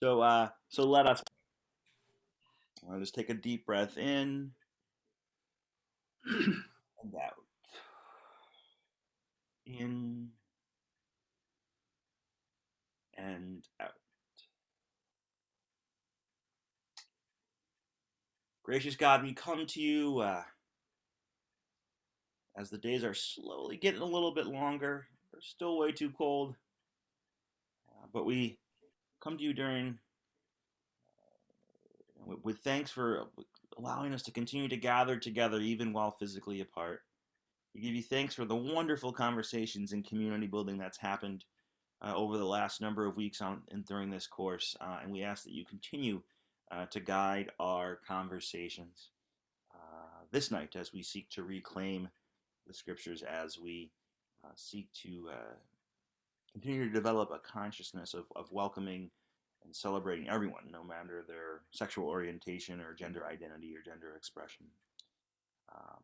So let us take a deep breath in and out. In and out. Gracious God, we come to you as the days are slowly getting a little bit longer. They're still way too cold, but we come to you during with thanks for allowing us to continue to gather together even while physically apart. We give you thanks for the wonderful conversations and community building that's happened over the last number of weeks on and during this course, and we ask that you continue to guide our conversations this night as we seek to reclaim the scriptures, as we seek to continue to develop a consciousness of welcoming and celebrating everyone, no matter their sexual orientation or gender identity or gender expression. Um,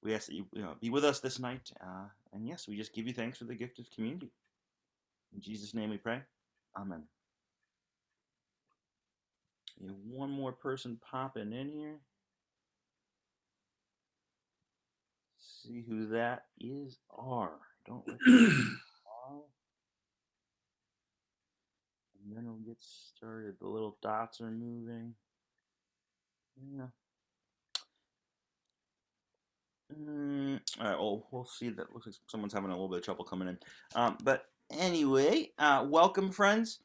we ask that you be with us this night, and yes, we just give you thanks for the gift of community. In Jesus' name we pray. Amen. You have one more person popping in here. See who that is. R. Don't recognize R. And then we'll get started. The little dots are moving. Yeah. All right. Well, we'll see. That looks like someone's having a little bit of trouble coming in. But anyway, welcome, friends.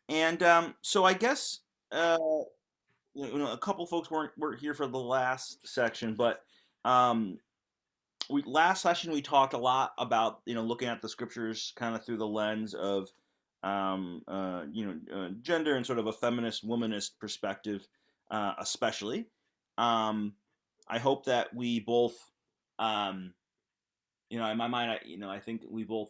And so I guess a couple folks weren't here for the last section, but um, last session we talked a lot about looking at the scriptures kind of through the lens of gender and sort of a feminist womanist perspective, especially. I hope that we both in my mind, I think we both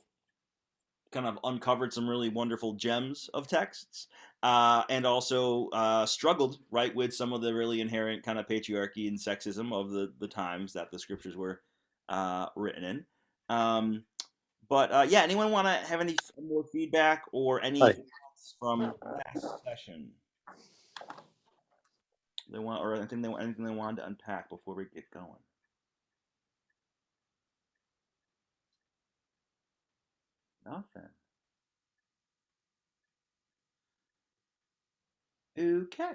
kind of uncovered some really wonderful gems of texts, and also struggled right with some of the really inherent kind of patriarchy and sexism of the times that the scriptures were written in. But yeah, anyone want to have any more feedback or any Hi. thoughts from last session? They want, or anything they wanted to unpack before we get going? Nothing. Okay.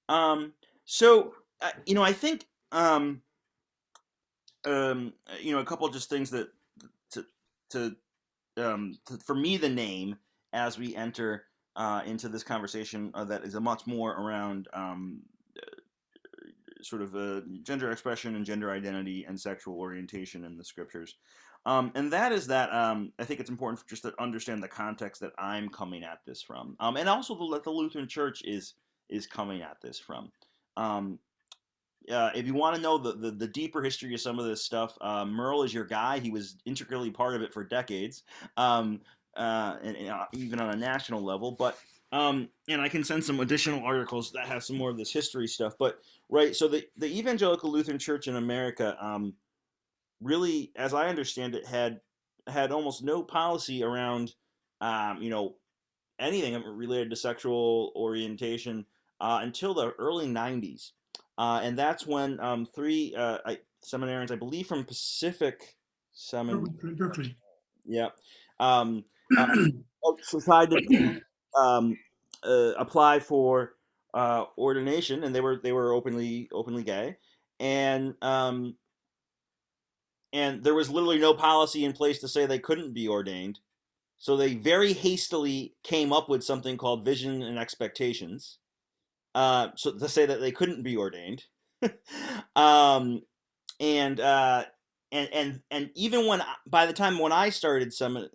Um. So I think a couple of just things that to to for me, the name as we enter into this conversation that is a much more around sort of gender expression and gender identity and sexual orientation in the scriptures. And that is that I think it's important just to understand the context that I'm coming at this from, and also the Lutheran Church is coming at this from. Um, if you want to know the deeper history of some of this stuff, Merle is your guy. He was integrally part of it for decades, and even on a national level. But and I can send some additional articles that have some more of this history stuff. But right, so the Evangelical Lutheran Church in America, really, as I understand it, had almost no policy around, anything related to sexual orientation until the early '90s. And that's when three seminarians, I believe from Pacific Seminary, Berkeley. yeah, um, uh, decided to apply for ordination, and they were openly gay, and and there was literally no policy in place to say they couldn't be ordained. So they very hastily came up with something called vision and expectations, so to say that they couldn't be ordained. um, and even when by the time when I started some,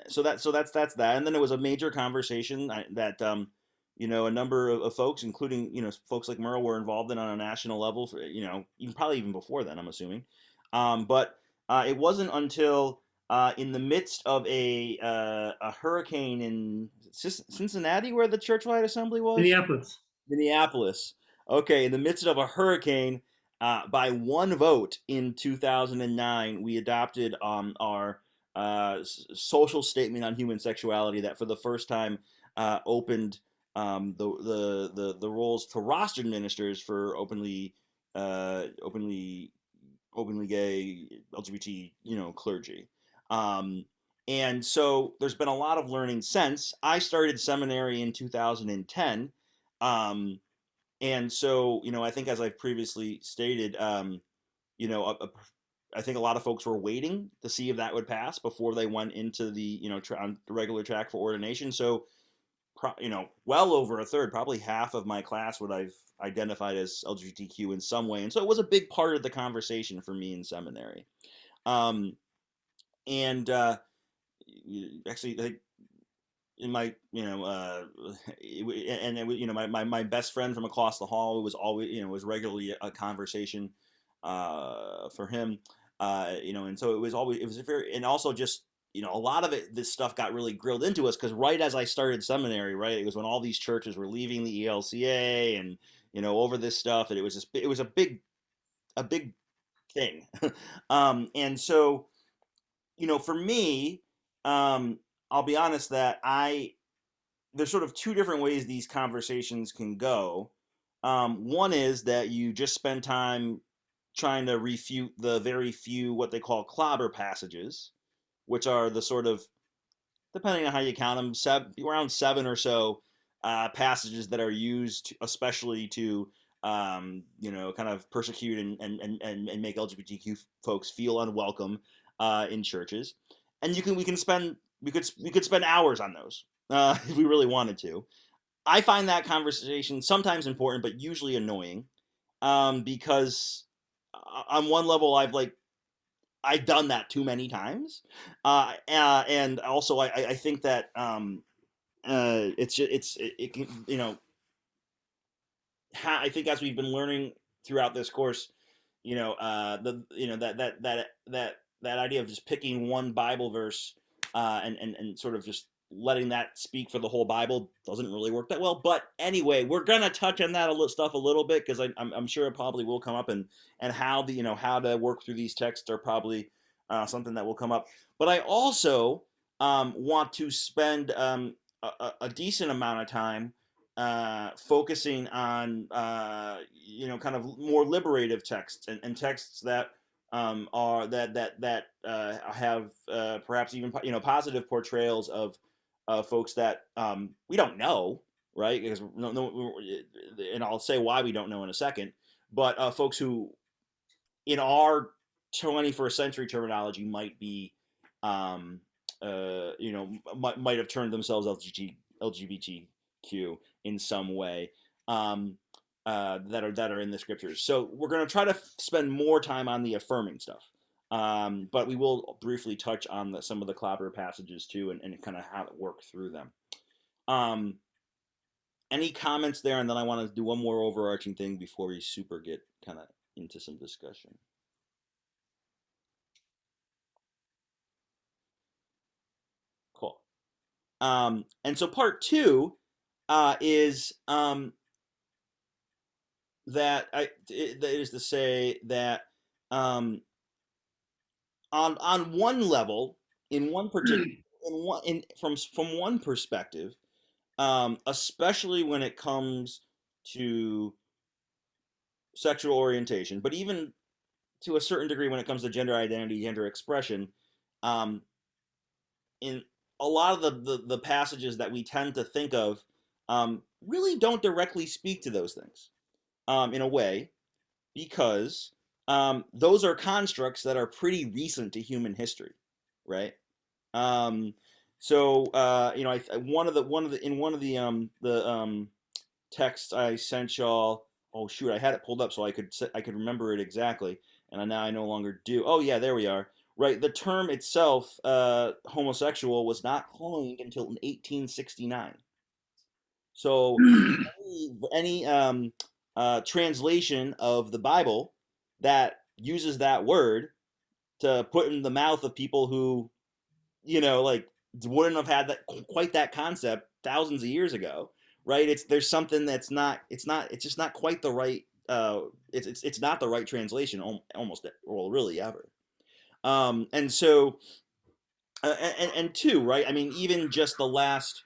so that's that, and then there was a major conversation that a number of folks, including folks like Merle, were involved in on a national level for even probably even before then, I'm assuming. But it wasn't until in the midst of a hurricane in Cincinnati where the churchwide assembly was. Minneapolis. Minneapolis. Okay, in the midst of a hurricane, by one vote in 2009, we adopted our social statement on human sexuality that for the first time opened the roles to rostered ministers for uh, openly openly gay LGBT clergy. Um, and so there's been a lot of learning since. I started seminary in 2010. Um, and so, I think as I've previously stated, you know, a, a, I think a lot of folks were waiting to see if that would pass before they went into the, on the regular track for ordination. So, well over a third, probably half of my class would I've identified as LGBTQ in some way. And so it was a big part of the conversation for me in seminary. Um, and actually, like, in my and it, my best friend from across the hall was always was regularly a conversation for him, and so it was a very, and also just a lot of this stuff got really grilled into us because right as I started seminary, right, it was when all these churches were leaving the ELCA and over this stuff, and it was a big thing. And so for me, um, I'll be honest that there's sort of two different ways these conversations can go. One is that you just spend time trying to refute the very few what they call clobber passages, which are the sort of, depending on how you count them, around seven or so passages that are used, especially to kind of persecute and make LGBTQ folks feel unwelcome in churches. And we could spend hours on those if we really wanted to. I find that conversation sometimes important, but usually annoying, because on one level I've done that too many times, and also I think that it's just, it can I think as we've been learning throughout this course, the that idea of just picking one Bible verse and sort of just letting that speak for the whole Bible doesn't really work that well. But anyway, we're gonna touch on that stuff a little bit because I'm sure it probably will come up, and how how to work through these texts are probably something that will come up. But I also want to spend a decent amount of time focusing on kind of more liberative texts and texts that are that have perhaps even positive portrayals of folks that we don't know, right? Because no, and I'll say why we don't know in a second. But folks who, in our 21st century terminology, might be, might have turned themselves LGBTQ in some way, that are in the scriptures. So we're going to try to spend more time on the affirming stuff, but we will briefly touch on some of the clobber passages too, and kind of how to work through them. Um, any comments there, and then I want to do one more overarching thing before we super get kind of into some discussion. Cool. And so part two is that is to say that um, on one level, in one particular, from one perspective, especially when it comes to sexual orientation, but even to a certain degree when it comes to gender identity, gender expression, um, in a lot of the passages that we tend to think of, really don't directly speak to those things, in a way, because those are constructs that are pretty recent to human history, right? Um, so one of the texts I sent y'all. Oh shoot, I had it pulled up so I could remember it exactly, and now I no longer do. Oh yeah, there we are. Right, the term itself, homosexual, was not coined until 1869. So any translation of the Bible that uses that word to put in the mouth of people who like wouldn't have had that quite that concept thousands of years ago, right? There's something that's not it's just not quite the right it's not the right translation almost, well, really ever. And so and two, right? I mean, even just the last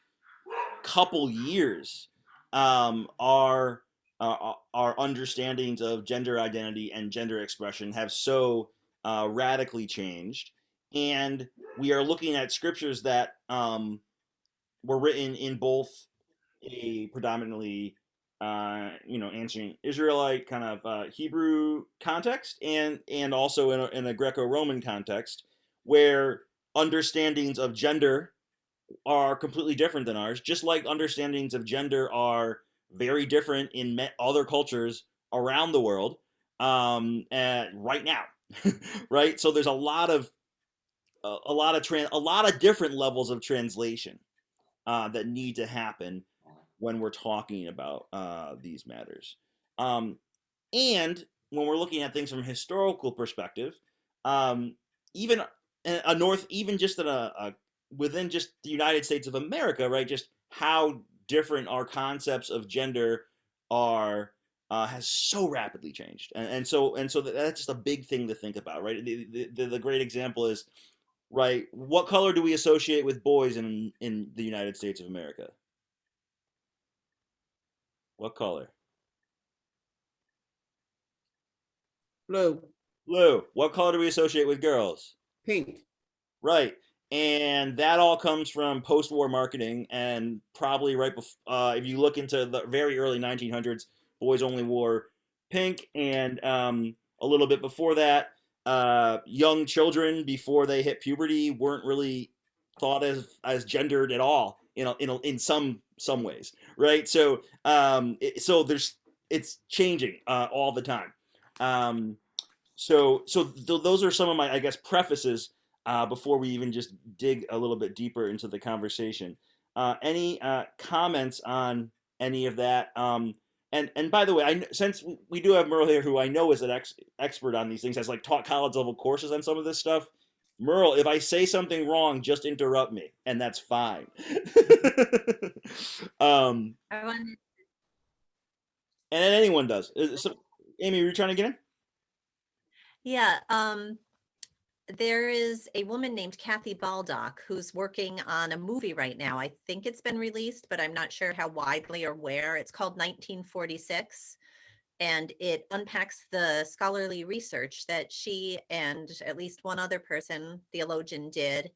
couple years, our understandings of gender identity and gender expression have so radically changed, and we are looking at scriptures that were written in both a predominantly ancient Israelite kind of Hebrew context, and also in a Greco-Roman context, where understandings of gender are completely different than ours, just like understandings of gender are very different in other cultures around the world right now. Right, so there's a lot of different levels of translation that need to happen when we're talking about these matters. Um, and when we're looking at things from a historical perspective, even even just within just the United States of America, right? Just how different our concepts of gender are has so rapidly changed, and so that's just a big thing to think about, right? The great example is, right, what color do we associate with boys in the United States of America? What color? Blue. Blue. What color do we associate with girls? Pink. Right. And that all comes from post-war marketing, and probably right before, if you look into the very early 1900s, boys only wore pink, and a little bit before that, young children before they hit puberty weren't really thought as gendered at all in some ways, right? So it's changing all the time. Um, those are some of my, I guess, prefaces before we even just dig a little bit deeper into the conversation. Any comments on any of that? And by the way, since we do have Merle here, who I know is an expert on these things, has like taught college level courses on some of this stuff. Merle, if I say something wrong, just interrupt me, and that's fine. um, I wanted, and then anyone does. So, Amy, were you trying to get in? yeah, there is a woman named Kathy Baldock who's working on a movie right now. I think it's been released, but I'm not sure how widely or where. It's called 1946, and it unpacks the scholarly research that she and at least one other person, theologian, did.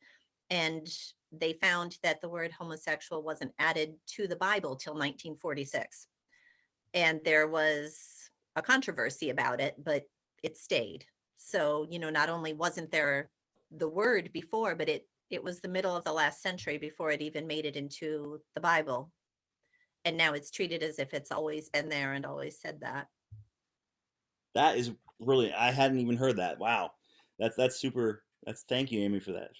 And they found that the word homosexual wasn't added to the Bible till 1946. And there was a controversy about it, but it stayed. So, not only wasn't there the word before, but it was the middle of the last century before it even made it into the Bible. And now it's treated as if it's always been there and always said that. That is brilliant. I hadn't even heard that. Wow, that's super. Thank you, Amy, for that.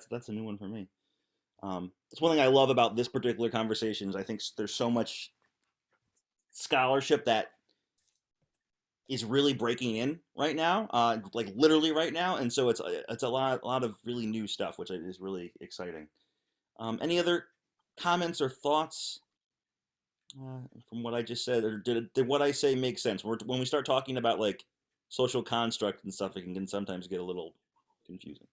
That's a new one for me. That's one thing I love about this particular conversation is I think there's so much scholarship that is really breaking in right now, like literally right now, and so it's a lot of really new stuff, which is really exciting. Any other comments or thoughts from what I just said, or did what I say make sense? When we start talking about like social construct and stuff, it can sometimes get a little confusing.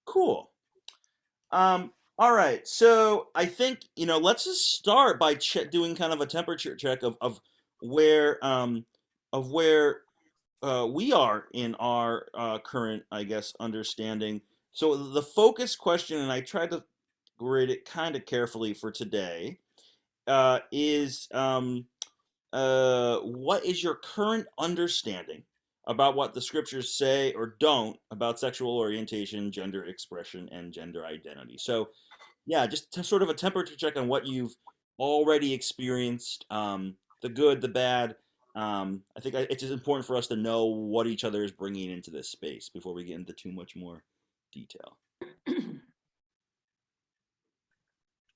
Cool. All right. So I think let's just start by doing kind of a temperature check where of where we are in our current, I guess, understanding. So the focus question, and I tried to grade it kind of carefully for today, is what is your current understanding about what the scriptures say or don't about sexual orientation, gender expression, and gender identity? So, yeah, just sort of a temperature check on what you've already experienced, the good, the bad. I think it's just important for us to know what each other is bringing into this space before we get into too much more detail.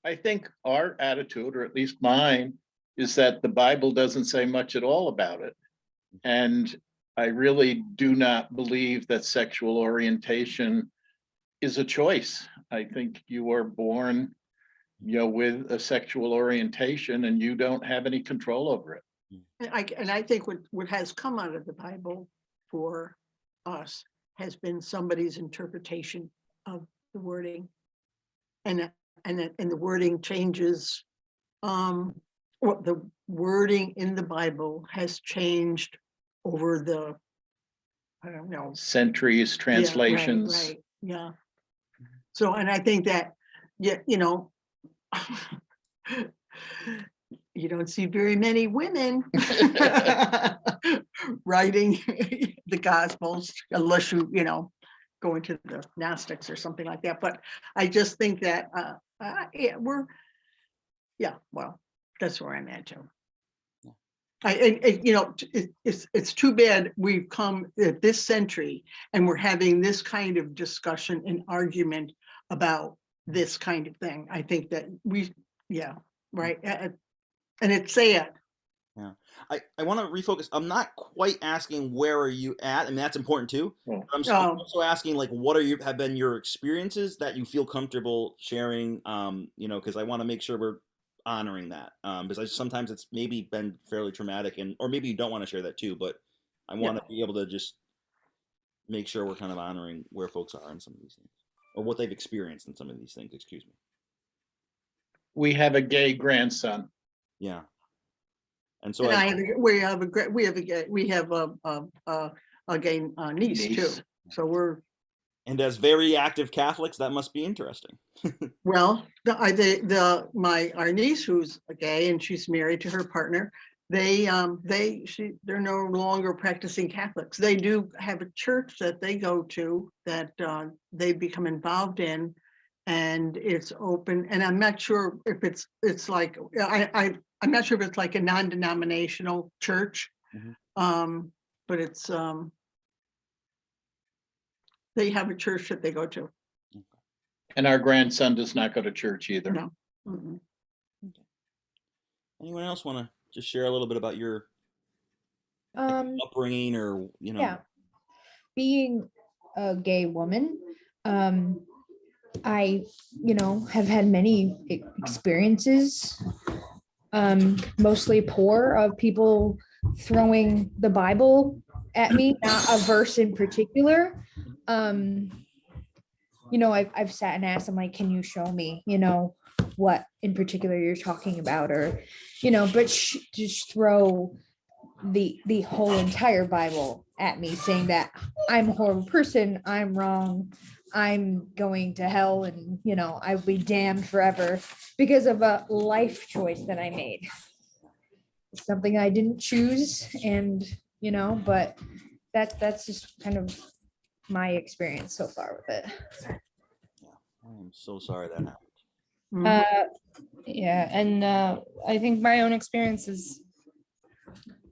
I think our attitude, or at least mine, is that the Bible doesn't say much at all about it. And I really do not believe that sexual orientation is a choice. I think you are born, with a sexual orientation and you don't have any control over it. And I think what has come out of the Bible for us has been somebody's interpretation of the wording. And and the wording changes. What the wording in the Bible has changed over the, I don't know. Centuries, Yeah, translations. right, yeah. So, and I think that, yeah, you know, you don't see very many women writing the Gospels unless you know, go into the Gnostics or something like that. But I just think that yeah, well, that's where I'm at, Joe. You know, it's too bad we've come at this century and we're having this kind of discussion and argument about this kind of thing. I think that yeah, right. And it's sad. Yeah. I want to refocus. I'm not quite asking where are you at. I mean, that's important too. Yeah. I'm also asking, like, what have been your experiences that you feel comfortable sharing? You know, because I want to make sure we're honoring that. Because sometimes it's maybe been fairly traumatic, or maybe you don't want to share that too. But I want to be able to just make sure we're kind of honoring where folks are in some of these things, or what they've experienced in some of these things. Excuse me. We have a gay grandson. Yeah. And so we have a gay niece too. So we're. And as very active Catholics, that must be interesting. Well, our niece, who's gay and she's married to her partner, they're no longer practicing Catholics. They do have a church that they go to that they become involved in, and it's open. And I'm not sure if it's like I'm not sure if it's like a non-denominational church, but it's they have a church that they go to. And our grandson does not go to church either. No. Mm-mm. Okay. Anyone else want to just share a little bit about your upbringing, or you know? Yeah, being a gay woman, I have had many experiences, mostly poor, of people throwing the Bible at me, not a verse in particular. I've sat and asked them, like, can you show me, what in particular you're talking about, or, but just throw the whole entire Bible at me, saying that I'm a horrible person, I'm wrong, I'm going to hell, and I'll be damned forever because of a life choice that I made. Something I didn't choose, and but that's just kind of my experience so far with it. Yeah, I'm so sorry that happened. Yeah, and I think my own experience is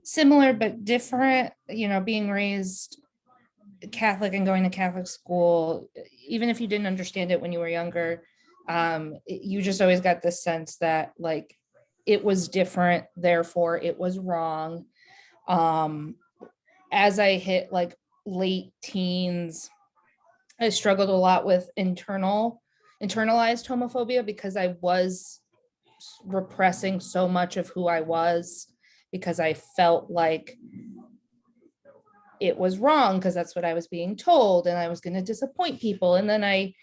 similar but different. Being raised Catholic and going to Catholic school, even if you didn't understand it when you were younger, you just always got this sense that, like, it was different, therefore it was wrong. As I hit like late teens, I struggled a lot with internalized homophobia, because I was repressing so much of who I was, because I felt like it was wrong, because that's what I was being told, and I was going to disappoint people. And then I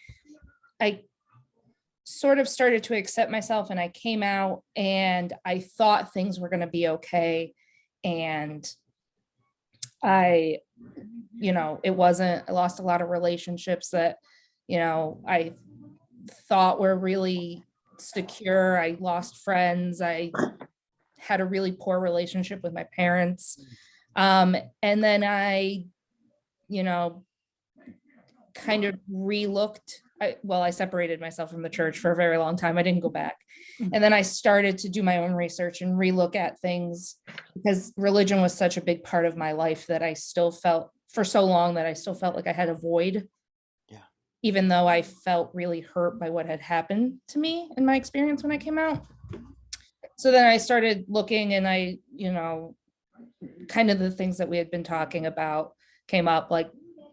sort of started to accept myself, and I came out, and I thought things were going to be okay. And I lost a lot of relationships that, I thought were really secure. I lost friends. I had a really poor relationship with my parents. And then I, kind of re-looked. I separated myself from the church for a very long time. I didn't go back. And then I started to do my own research and re-look at things, because religion was such a big part of my life that I still felt, for so long, that I still felt like I had a void. Yeah. Even though I felt really hurt by what had happened to me in my experience when I came out. So then I started looking, and I, kind of the things that we had been talking about came up, like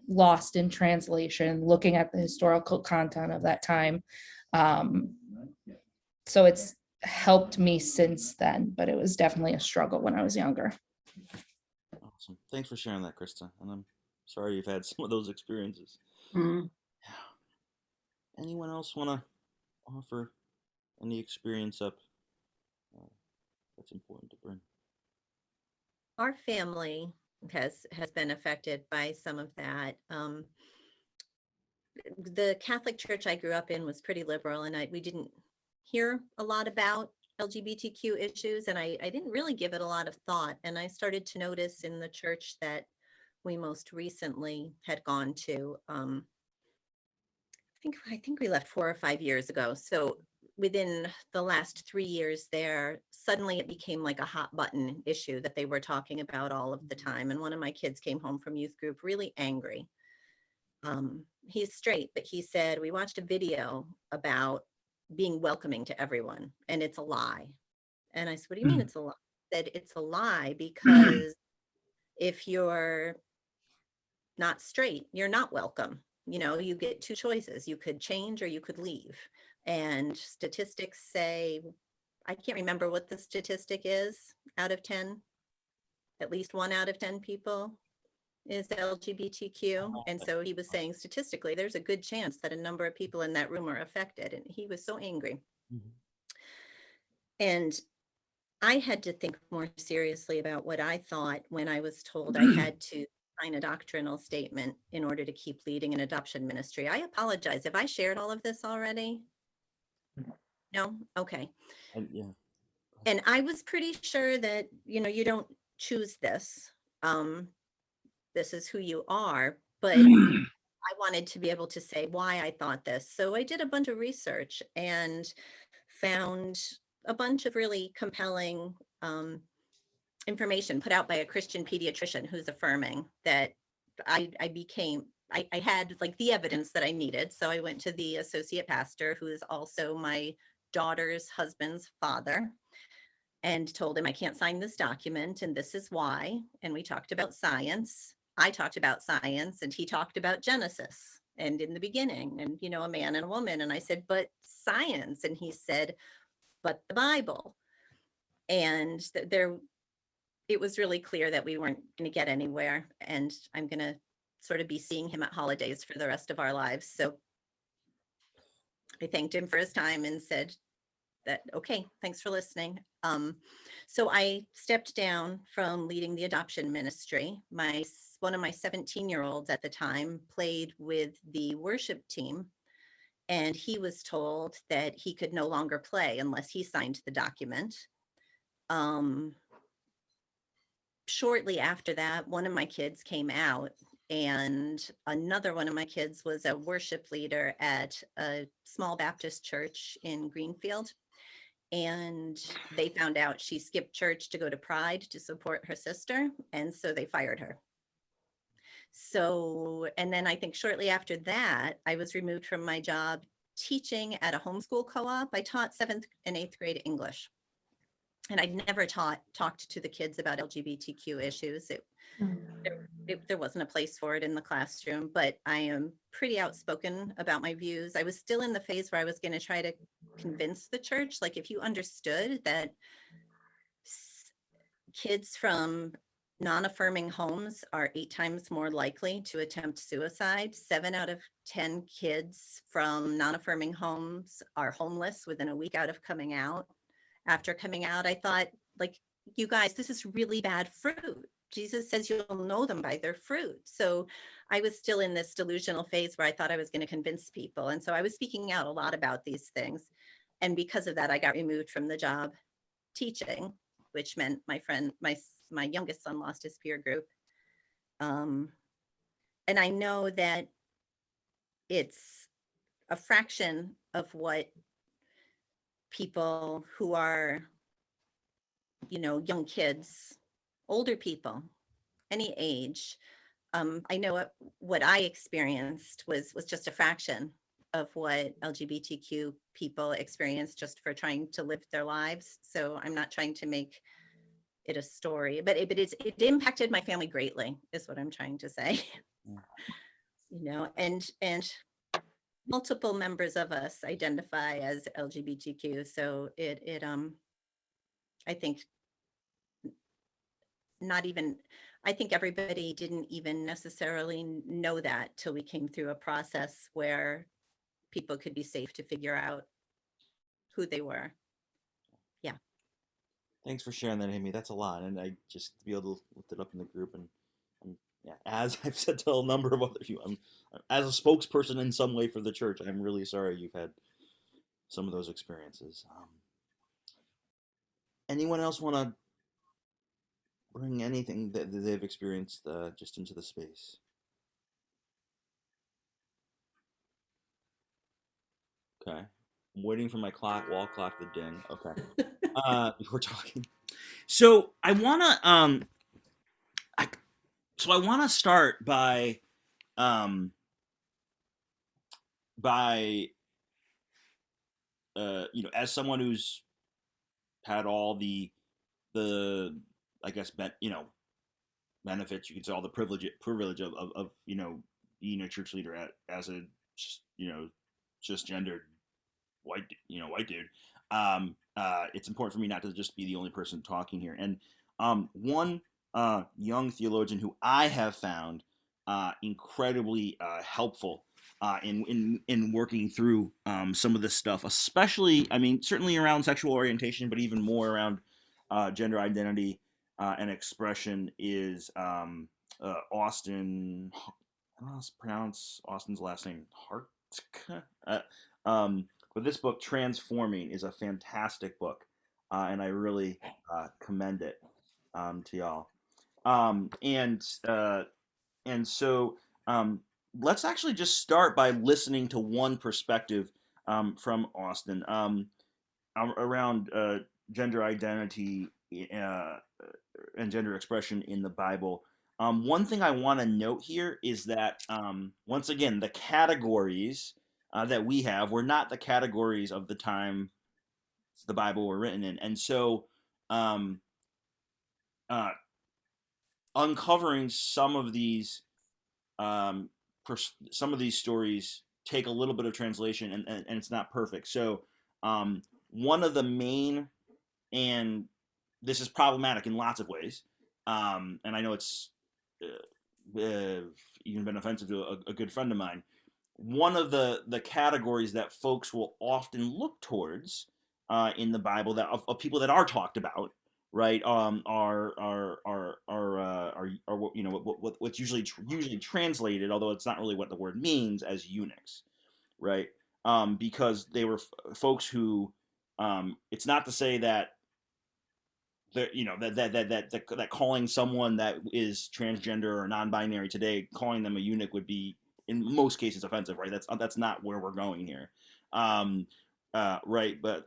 lost in translation, looking at the historical content of that time. So it's helped me since then, but it was definitely a struggle when I was younger. Awesome. Thanks for sharing that, Krista. And I'm sorry you've had some of those experiences. Mm-hmm. Anyone else want to offer any experience up that's important to bring. Our family has been affected by some of that. The Catholic church I grew up in was pretty liberal, and we didn't hear a lot about LGBTQ issues, and I didn't really give it a lot of thought. And I started to notice in the church that we most recently had gone to, I think we left 4 or 5 years ago. So within the last 3 years there, suddenly it became like a hot button issue that they were talking about all of the time. And one of my kids came home from youth group really angry. He's straight, but he said, we watched a video about being welcoming to everyone, and it's a lie. And I said, what do you mean it's a lie? He said, it's a lie because if you're not straight, you're not welcome. You know, you get 2 choices. You could change or you could leave. And statistics say, I can't remember what the statistic is out of 10, at least 1 out of 10 people is LGBTQ. And so he was saying statistically, there's a good chance that a number of people in that room are affected. And he was so angry. Mhm. And I had to think more seriously about what I thought when I was told I had to sign a doctrinal statement in order to keep leading an adoption ministry. I apologize if I shared all of this already. No? Okay. Yeah. And I was pretty sure that, you know, you don't choose this. This is who you are, but I wanted to be able to say why I thought this. So I did a bunch of research and found a bunch of really compelling information put out by a Christian pediatrician who's affirming that I had like the evidence that I needed. So I went to the associate pastor, who is also my daughter's husband's father, and told him I can't sign this document and this is why. And we talked about science. I talked about science and he talked about Genesis and in the beginning and, you know, a man and a woman. And I said, but science. And he said, but the Bible. And it was really clear that we weren't going to get anywhere. And I'm going to sort of be seeing him at holidays for the rest of our lives. So I thanked him for his time and said that, okay, thanks for listening. So I stepped down from leading the adoption ministry. One of my 17-year-olds at the time played with the worship team, and he was told that he could no longer play unless he signed the document. Shortly after that, one of my kids came out, and another one of my kids was a worship leader at a small Baptist church in Greenfield. And they found out she skipped church to go to Pride to support her sister. And so they fired her. So, and then I think shortly after that, I was removed from my job teaching at a homeschool co-op. I taught 7th and 8th grade English. And I'd never talked to the kids about LGBTQ issues. There wasn't a place for it in the classroom, but I am pretty outspoken about my views. I was still in the phase where I was going to try to convince the church, like if you understood that kids from non-affirming homes are 8 times more likely to attempt suicide. 7 out of 10 kids from non-affirming homes are homeless within a week out of coming out. After coming out, I thought, like, you guys, this is really bad fruit. Jesus says you'll know them by their fruit. So I was still in this delusional phase where I thought I was going to convince people. And so I was speaking out a lot about these things. And because of that, I got removed from the job teaching, which meant my youngest son lost his peer group. And I know that it's a fraction of what people who are, you know, young kids, older people, any age. I know what I experienced was just a fraction of what LGBTQ people experience just for trying to live their lives. So I'm not trying to make it a story, but it impacted my family greatly, is what I'm trying to say. You know, and multiple members of us identify as LGBTQ. So I think I think everybody didn't even necessarily know that till we came through a process where people could be safe to figure out who they were. Thanks for sharing that, Amy. That's a lot, and I just to be able to lift it up in the group, and yeah, as I've said to a number of other you, I'm as a spokesperson in some way for the church. I'm really sorry you've had some of those experiences. Anyone else want to bring anything that they've experienced just into the space? Okay, I'm waiting for my wall clock to ding. Okay, we're talking. So I wanna I want to start um by as someone who's had all the I guess benefits, you could say, all the privilege of being a church leader as a cisgendered white dude. It's important for me not to just be the only person talking here. And one young theologian who I have found incredibly helpful in working through some of this stuff, especially, I mean, certainly around sexual orientation, but even more around gender identity and expression, is Austin. I don't know how to pronounce Austin's last name. Hart. But this book, Transforming, is a fantastic book, and I really commend it to y'all. And so let's actually just start by listening to one perspective from Austin around gender identity and gender expression in the Bible. One thing I want to note here is that, once again, the categories that we have were not the categories of the time the Bible were written in. And so uncovering some of these stories take a little bit of translation, and it's not perfect. So one of the main, and this is problematic in lots of ways, and I know it's even been offensive to a good friend of mine. One of the categories that folks will often look towards in the Bible, that of people that are talked about, right, are what's usually translated, although it's not really what the word means, as eunuchs, right? Because they were folks who, it's not to say that that calling someone that is transgender or non-binary today, calling them a eunuch, would be in most cases offensive, right? That's not where we're going here, right? But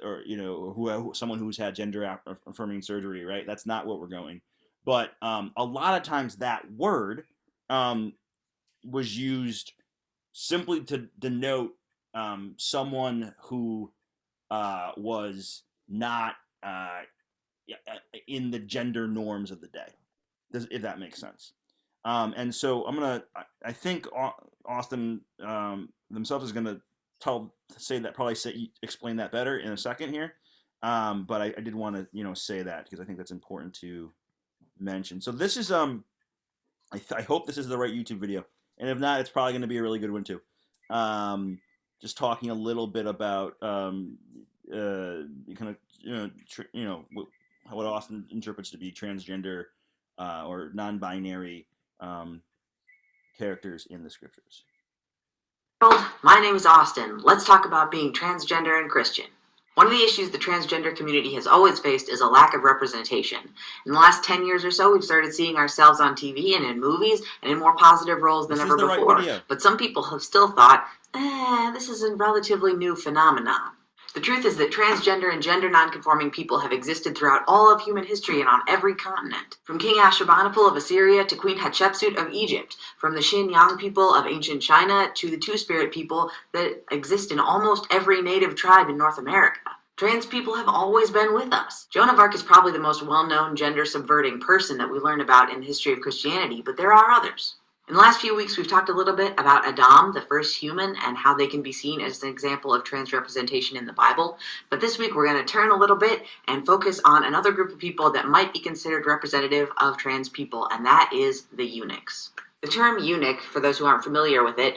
someone who's had gender affirming surgery, right? That's not what we're going. But a lot of times that word was used simply to denote someone who was not in the gender norms of the day, if that makes sense. And so I think Austin themselves is gonna explain that better in a second here. But I did want to say that, because I think that's important to mention. So this is I hope this is the right YouTube video, and if not, it's probably going to be a really good one too. Just talking a little bit about what Austin interprets to be transgender or non-binary characters in the scriptures. My name is Austin. Let's talk about being transgender and Christian. One of the issues the transgender community has always faced is a lack of representation. In the last 10 years or so, we've started seeing ourselves on TV and in movies and in more positive roles than ever before. Right, but some people have still thought, this is a relatively new phenomenon. The truth is that transgender and gender nonconforming people have existed throughout all of human history and on every continent. From King Ashurbanipal of Assyria to Queen Hatshepsut of Egypt, from the Xinjiang people of ancient China to the Two-Spirit people that exist in almost every native tribe in North America. Trans people have always been with us. Joan of Arc is probably the most well-known gender-subverting person that we learn about in the history of Christianity, but there are others. In the last few weeks, we've talked a little bit about Adam, the first human, and how they can be seen as an example of trans representation in the Bible. But this week, we're going to turn a little bit and focus on another group of people that might be considered representative of trans people, and that is the eunuchs. The term eunuch, for those who aren't familiar with it,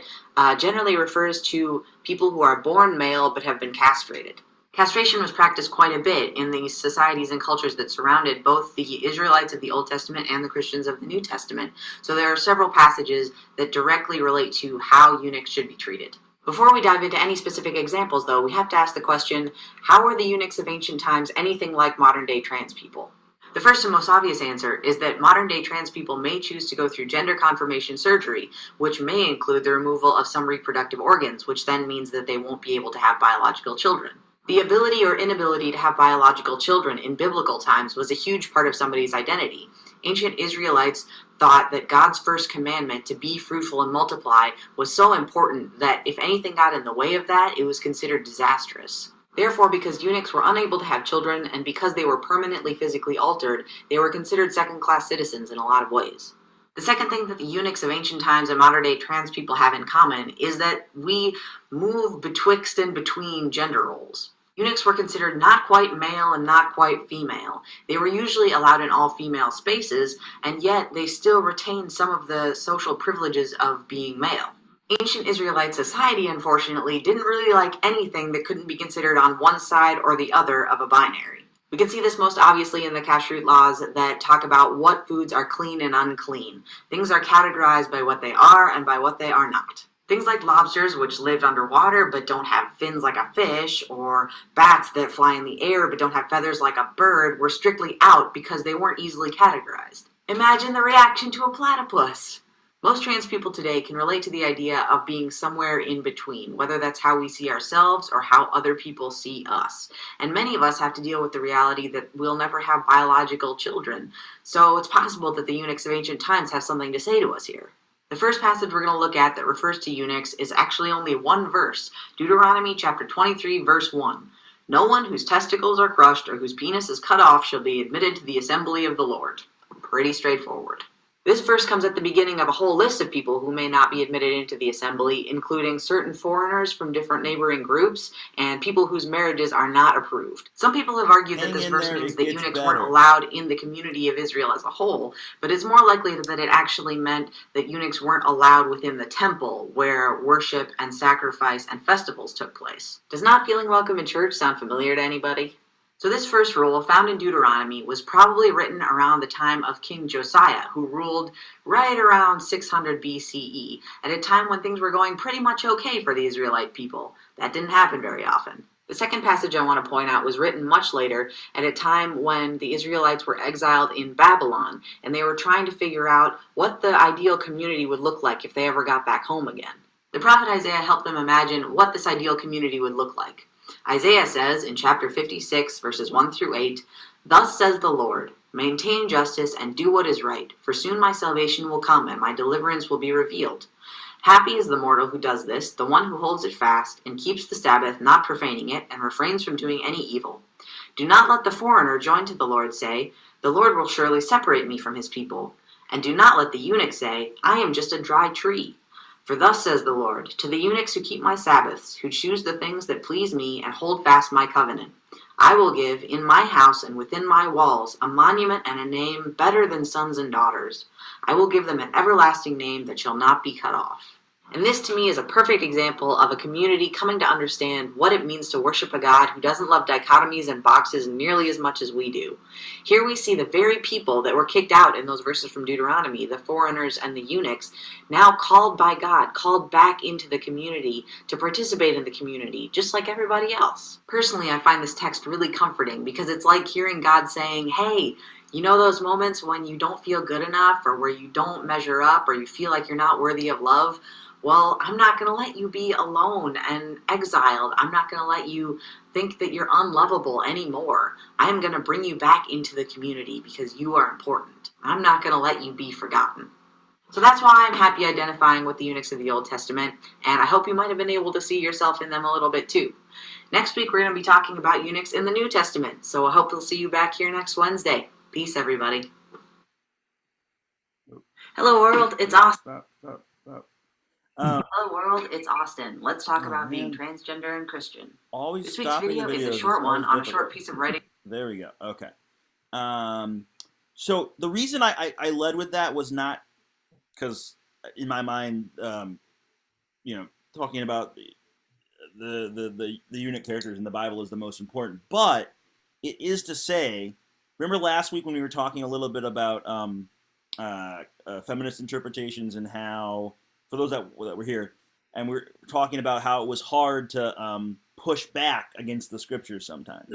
generally refers to people who are born male but have been castrated. Castration was practiced quite a bit in the societies and cultures that surrounded both the Israelites of the Old Testament and the Christians of the New Testament. So there are several passages that directly relate to how eunuchs should be treated. Before we dive into any specific examples, though, we have to ask the question, how were the eunuchs of ancient times anything like modern-day trans people? The first and most obvious answer is that modern-day trans people may choose to go through gender confirmation surgery, which may include the removal of some reproductive organs, which then means that they won't be able to have biological children. The ability or inability to have biological children in biblical times was a huge part of somebody's identity. Ancient Israelites thought that God's first commandment to be fruitful and multiply was so important that if anything got in the way of that, it was considered disastrous. Therefore, because eunuchs were unable to have children and because they were permanently physically altered, they were considered second-class citizens in a lot of ways. The second thing that the eunuchs of ancient times and modern-day trans people have in common is that we move betwixt and between gender roles. Eunuchs were considered not quite male and not quite female. They were usually allowed in all female spaces, and yet they still retained some of the social privileges of being male. Ancient Israelite society, unfortunately, didn't really like anything that couldn't be considered on one side or the other of a binary. We can see this most obviously in the kashrut laws that talk about what foods are clean and unclean. Things are categorized by what they are and by what they are not. Things like lobsters, which lived underwater but don't have fins like a fish, or bats that fly in the air but don't have feathers like a bird, were strictly out because they weren't easily categorized. Imagine the reaction to a platypus! Most trans people today can relate to the idea of being somewhere in between, whether that's how we see ourselves or how other people see us. And many of us have to deal with the reality that we'll never have biological children, so it's possible that the eunuchs of ancient times have something to say to us here. The first passage we're going to look at that refers to eunuchs is actually only one verse, Deuteronomy chapter 23, verse 1. No one whose testicles are crushed or whose penis is cut off shall be admitted to the assembly of the Lord. Pretty straightforward. This verse comes at the beginning of a whole list of people who may not be admitted into the assembly, including certain foreigners from different neighboring groups and people whose marriages are not approved. Some people have argued that this verse means that eunuchs weren't allowed in the community of Israel as a whole, but it's more likely that it actually meant that eunuchs weren't allowed within the temple, where worship and sacrifice and festivals took place. Does not feeling welcome in church sound familiar to anybody? So this first rule, found in Deuteronomy, was probably written around the time of King Josiah, who ruled right around 600 BCE, at a time when things were going pretty much okay for the Israelite people. That didn't happen very often. The second passage I want to point out was written much later, at a time when the Israelites were exiled in Babylon, and they were trying to figure out what the ideal community would look like if they ever got back home again. The prophet Isaiah helped them imagine what this ideal community would look like. Isaiah says in chapter 56, verses 1 through 8, "Thus says the Lord, maintain justice and do what is right, for soon my salvation will come and my deliverance will be revealed. Happy is the mortal who does this, the one who holds it fast and keeps the Sabbath, not profaning it, and refrains from doing any evil. Do not let the foreigner join to the Lord say, the Lord will surely separate me from his people. And do not let the eunuch say, I am just a dry tree. For thus says the Lord, to the eunuchs who keep my Sabbaths, who choose the things that please me and hold fast my covenant, I will give in my house and within my walls a monument and a name better than sons and daughters. I will give them an everlasting name that shall not be cut off." And this to me is a perfect example of a community coming to understand what it means to worship a God who doesn't love dichotomies and boxes nearly as much as we do. Here we see the very people that were kicked out in those verses from Deuteronomy, the foreigners and the eunuchs, now called by God, called back into the community to participate in the community, just like everybody else. Personally, I find this text really comforting because it's like hearing God saying, hey, you know those moments when you don't feel good enough or where you don't measure up or you feel like you're not worthy of love? Well, I'm not going to let you be alone and exiled. I'm not going to let you think that you're unlovable anymore. I am going to bring you back into the community because you are important. I'm not going to let you be forgotten. So that's why I'm happy identifying with the eunuchs of the Old Testament, and I hope you might have been able to see yourself in them a little bit too. Next week, we're going to be talking about eunuchs in the New Testament, so I hope we'll see you back here next Wednesday. Peace, everybody. Hello, world. It's Austin. Stop. Hello, world. It's Austin. Let's talk about being man. transgender and Christian. Always This week's stopping video the is a videos short one on a difficult. short piece of writing. There we go. Okay. So the reason I led with that was not because in my mind, talking about the unit characters in the Bible is the most important, but it is to say, remember last week when we were talking a little bit about feminist interpretations and how, for those that were here, and we're talking about how it was hard to push back against the scriptures sometimes.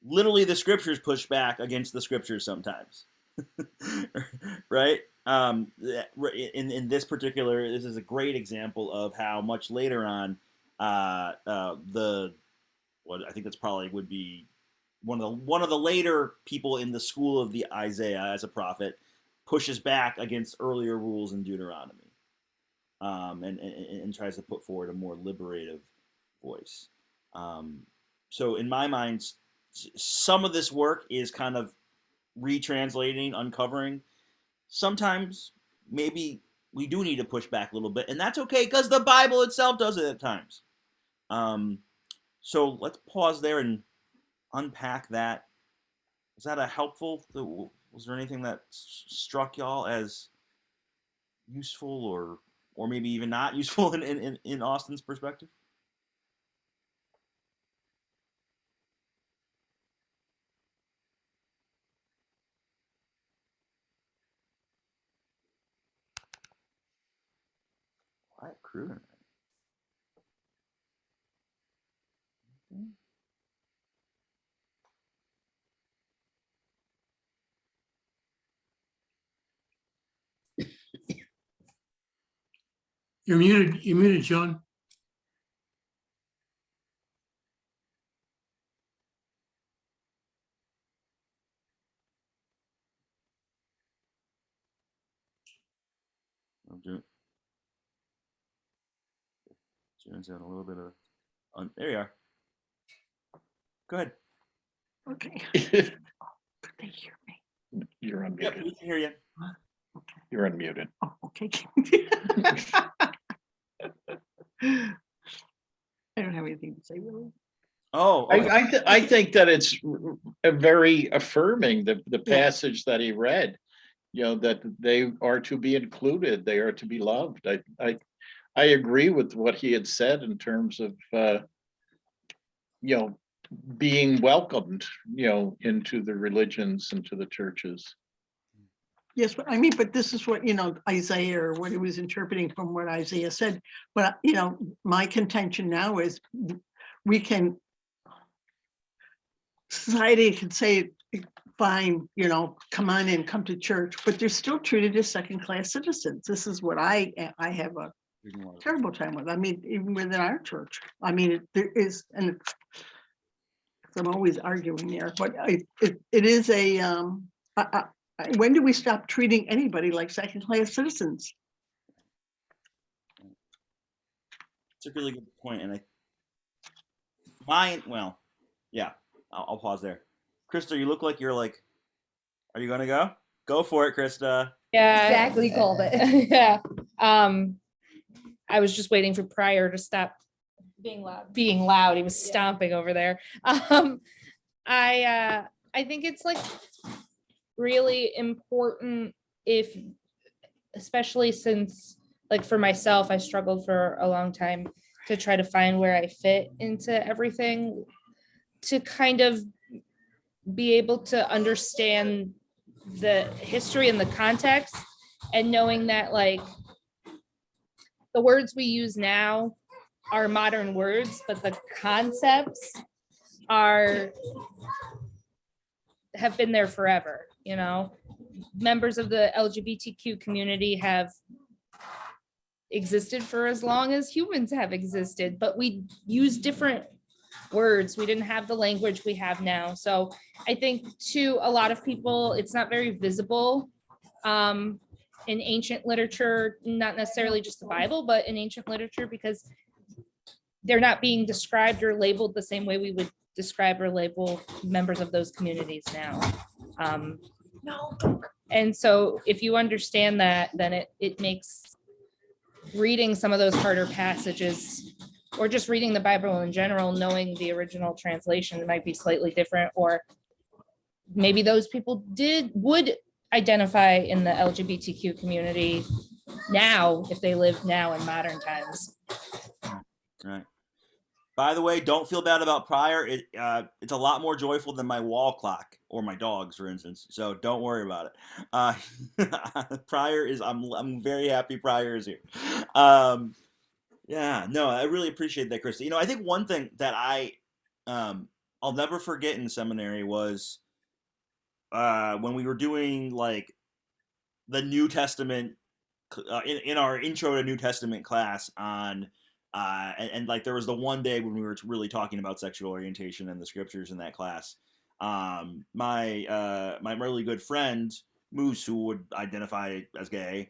Literally, the scriptures push back against the scriptures sometimes, right? In this particular, this is a great example of how much later on, what I think that's probably would be one of the later people in the school of the Isaiah as a prophet pushes back against earlier rules in Deuteronomy, and tries to put forward a more liberative voice. So in my mind, some of this work is kind of retranslating, uncovering. Sometimes maybe we do need to push back a little bit, and that's okay because the Bible itself does it at times. So let's pause there and unpack that. Was that a helpful? Was there anything that struck y'all as useful, or maybe even not useful in Austin's perspective? Quiet crew tonight. You're muted. You're muted, John. June's having a little bit of. There you are. Go ahead. Okay. Could they hear me? You're Yep, unmuted. we can hear you. You're unmuted. Oh, okay. I don't have anything to say really. Oh, okay. I think that it's a very affirming, the Yeah. passage that he read, that they are to be included, they are to be loved. I agree with what he had said in terms of, being welcomed, into the religions and to the churches. Yes, but but this is what, Isaiah, or what he was interpreting from what Isaiah said. But, my contention now is society can say, fine, come on in, come to church, but they're still treated as second-class citizens. This is what I have a terrible time with. Even within our church. There is, and I'm always arguing there, but it is when do we stop treating anybody like second-class citizens? It's a really good point, and I'll pause there. Krista, you look like you're like, are you gonna go? Go for it, Krista. Yeah. Exactly called it. Yeah. I was just waiting for Pryor to stop being loud. He was stomping over there. I think it's like really important, especially since, like, for myself, I struggled for a long time to try to find where I fit into everything, to kind of be able to understand the history and the context, and knowing that, like, the words we use now are modern words, but the concepts have been there forever. Members of the LGBTQ community have existed for as long as humans have existed, but we use different words. We didn't have the language we have now. So I think to a lot of people, it's not very visible in ancient literature, not necessarily just the Bible, but in ancient literature, because they're not being described or labeled the same way we would describe or label members of those communities now. And so if you understand that, then it makes reading some of those harder passages, or just reading the Bible in general, knowing the original translation might be slightly different, or maybe those people would identify in the LGBTQ community now if they live now in modern times. Right. By the way, don't feel bad about Pryor. It's a lot more joyful than my wall clock or my dogs, for instance. So don't worry about it. Pryor is. I'm very happy Pryor is here. Yeah. No, I really appreciate that, Krista. I think one thing that I'll never forget in seminary was when we were doing like the New Testament in our intro to New Testament class on and like there was the one day when we were really talking about sexual orientation and the scriptures in that class. My really good friend Moose, who would identify as gay,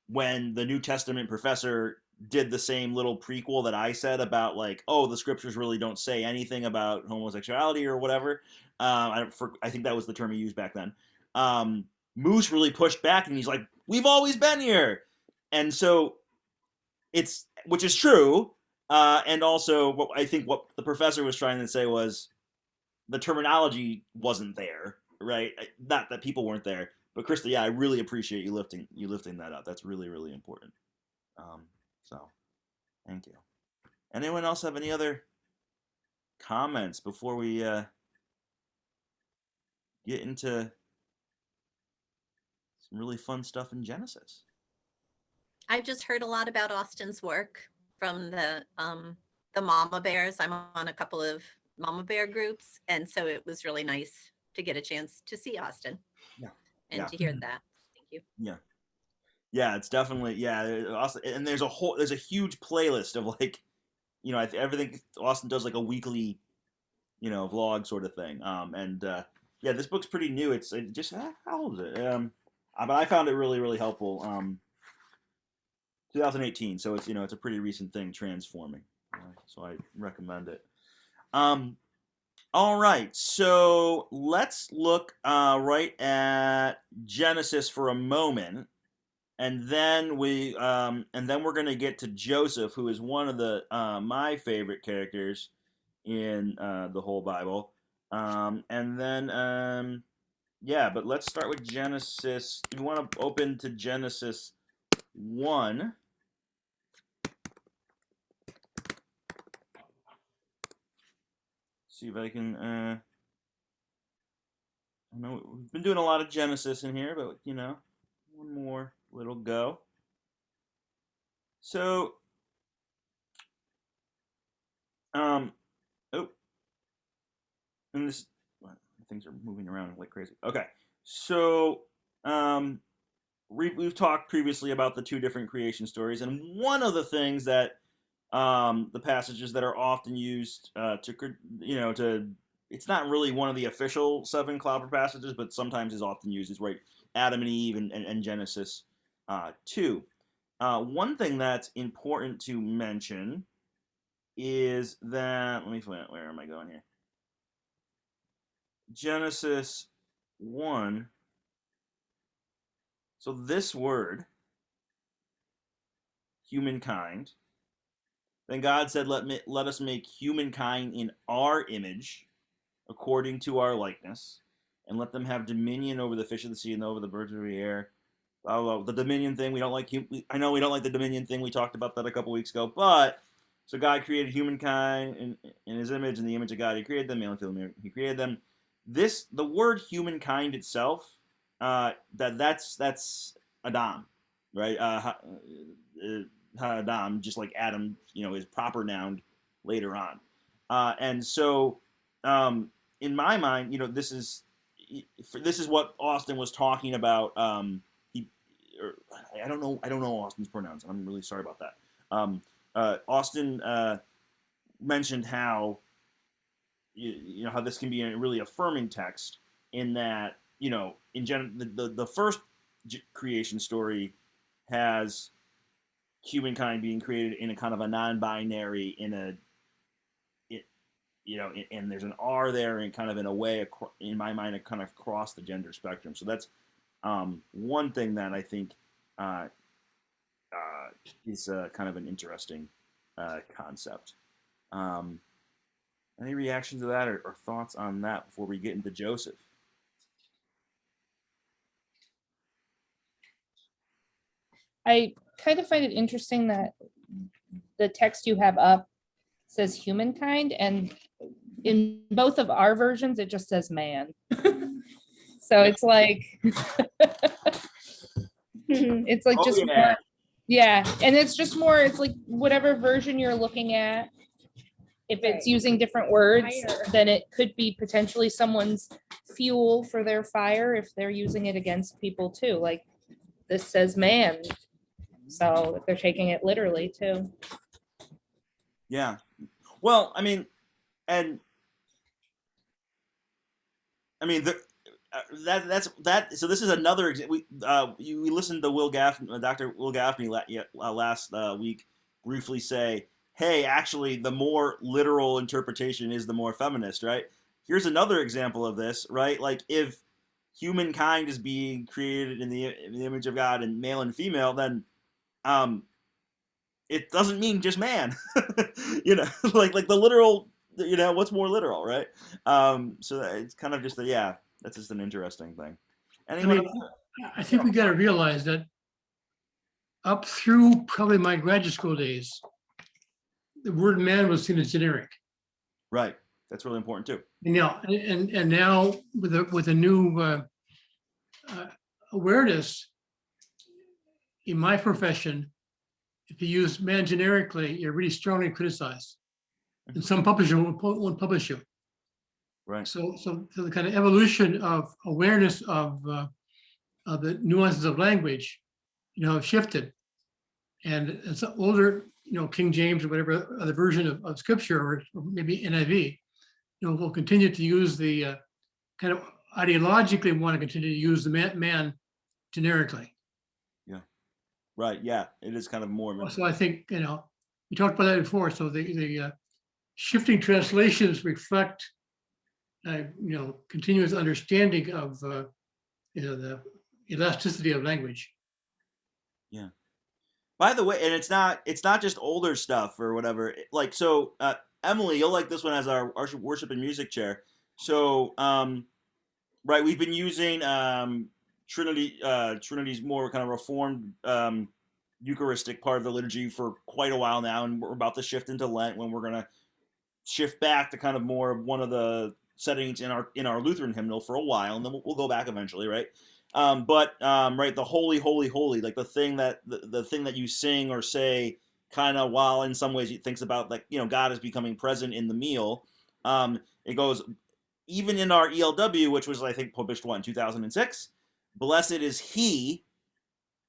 when the New Testament professor did the same little prequel that I said about like, oh, the scriptures really don't say anything about homosexuality or whatever. I think that was the term he used back then. Moose really pushed back and he's like, we've always been here. And so which is true. And also what the professor was trying to say was the terminology wasn't there, right? Not that people weren't there, but Krista, yeah, I really appreciate you lifting that up. That's really, really important. So thank you. Anyone else have any other comments before we get into some really fun stuff in Genesis? I've just heard a lot about Austin's work from the mama bears. I'm on a couple of mama bear groups, and so it was really nice to get a chance to see Austin. Yeah. And Yeah. to hear that. Thank you. Yeah, it's definitely Austin, and there's a huge playlist of like, everything Austin does like a weekly, vlog sort of thing. Yeah, this book's pretty new. It just how old is it? But I found it really, really helpful. 2018, so it's it's a pretty recent thing, Transforming. So I recommend it. All right, so let's look right at Genesis for a moment, and then we're going to get to Joseph, who is one of the my favorite characters in the whole Bible. And then but let's start with Genesis. If you want to open to Genesis 1. See if I can. I know we've been doing a lot of Genesis in here, but one more little go. So, and this things are moving around like crazy. Okay, so we've talked previously about the two different creation stories, and one of the things that the passages that are often used to it's not really one of the official 7 clobber passages, but sometimes is often used is right Adam and Eve and Genesis 2. One thing that's important to mention is that let me find out, where am I going here? Genesis 1. So this word, humankind. Then God said, let us make humankind in our image, according to our likeness, and let them have dominion over the fish of the sea and over the birds of the air. Blah, blah, blah. The dominion thing, we don't like. I know we don't like the dominion thing. We talked about that a couple weeks ago. But so God created humankind in His image, in the image of God He created them. Male and female He created them. The word humankind itself, that's Adam, right? Adam, just like Adam, is proper noun later on, and so in my mind, this is what Austin was talking about. I don't know Austin's pronouns. I'm really sorry about that. Austin mentioned how how this can be a really affirming text in that the first creation story has humankind being created in a kind of a non-binary and there's an R there and kind of in a way in my mind it kind of crossed the gender spectrum. So that's one thing that I think is kind of an interesting concept. Any reactions to that or thoughts on that before we get into Joseph? I kind of find it interesting that the text you have up says humankind, and in both of our versions, it just says man. So it's like, it's like Oh, just yeah. more, yeah, and it's just more, it's like whatever version you're looking at. If it's Right. using different words, Fire. then it could be potentially someone's fuel for their fire if they're using it against people too. Like this says man. So if they're taking it literally too. Yeah. Well, I mean, and I mean, that. So this is another example. We listened to Dr. Will Gaffney last week briefly say, "Hey, actually, the more literal interpretation is the more feminist." Right? Here's another example of this. Right? Like if humankind is being created in the image of God and male and female, then it doesn't mean just man. like the literal. What's more literal, right? So it's kind of just that's just an interesting thing. Anyone? I think we got to realize that up through probably my graduate school days, the word man was seen as generic. Right. That's really important too. And now with a new awareness in my profession, if you use man generically, you're really strongly criticized, and some publisher won't publish you. Right. So the kind of evolution of awareness of the nuances of language, have shifted. And it's older, King James or whatever other version of scripture, or maybe NIV, will continue to use the kind of ideologically want to continue to use the man generically. Yeah. Right. Yeah. It is kind of more. So I think, we talked about that before. So the shifting translations reflect, continuous understanding of, the elasticity of language. Yeah. By the way, and it's not just older stuff or whatever. Like so, Emily, you'll like this one as our worship and music chair. So, right, we've been using Trinity's more kind of reformed Eucharistic part of the liturgy for quite a while now, and we're about to shift into Lent when we're gonna shift back to kind of more of one of the settings in our Lutheran hymnal for a while, and then we'll go back eventually, right? Right, the holy, holy, holy, like the thing that you sing or say, kind of while in some ways it thinks about like God is becoming present in the meal. It goes even in our ELW, which was I think published in 2006. Blessed is he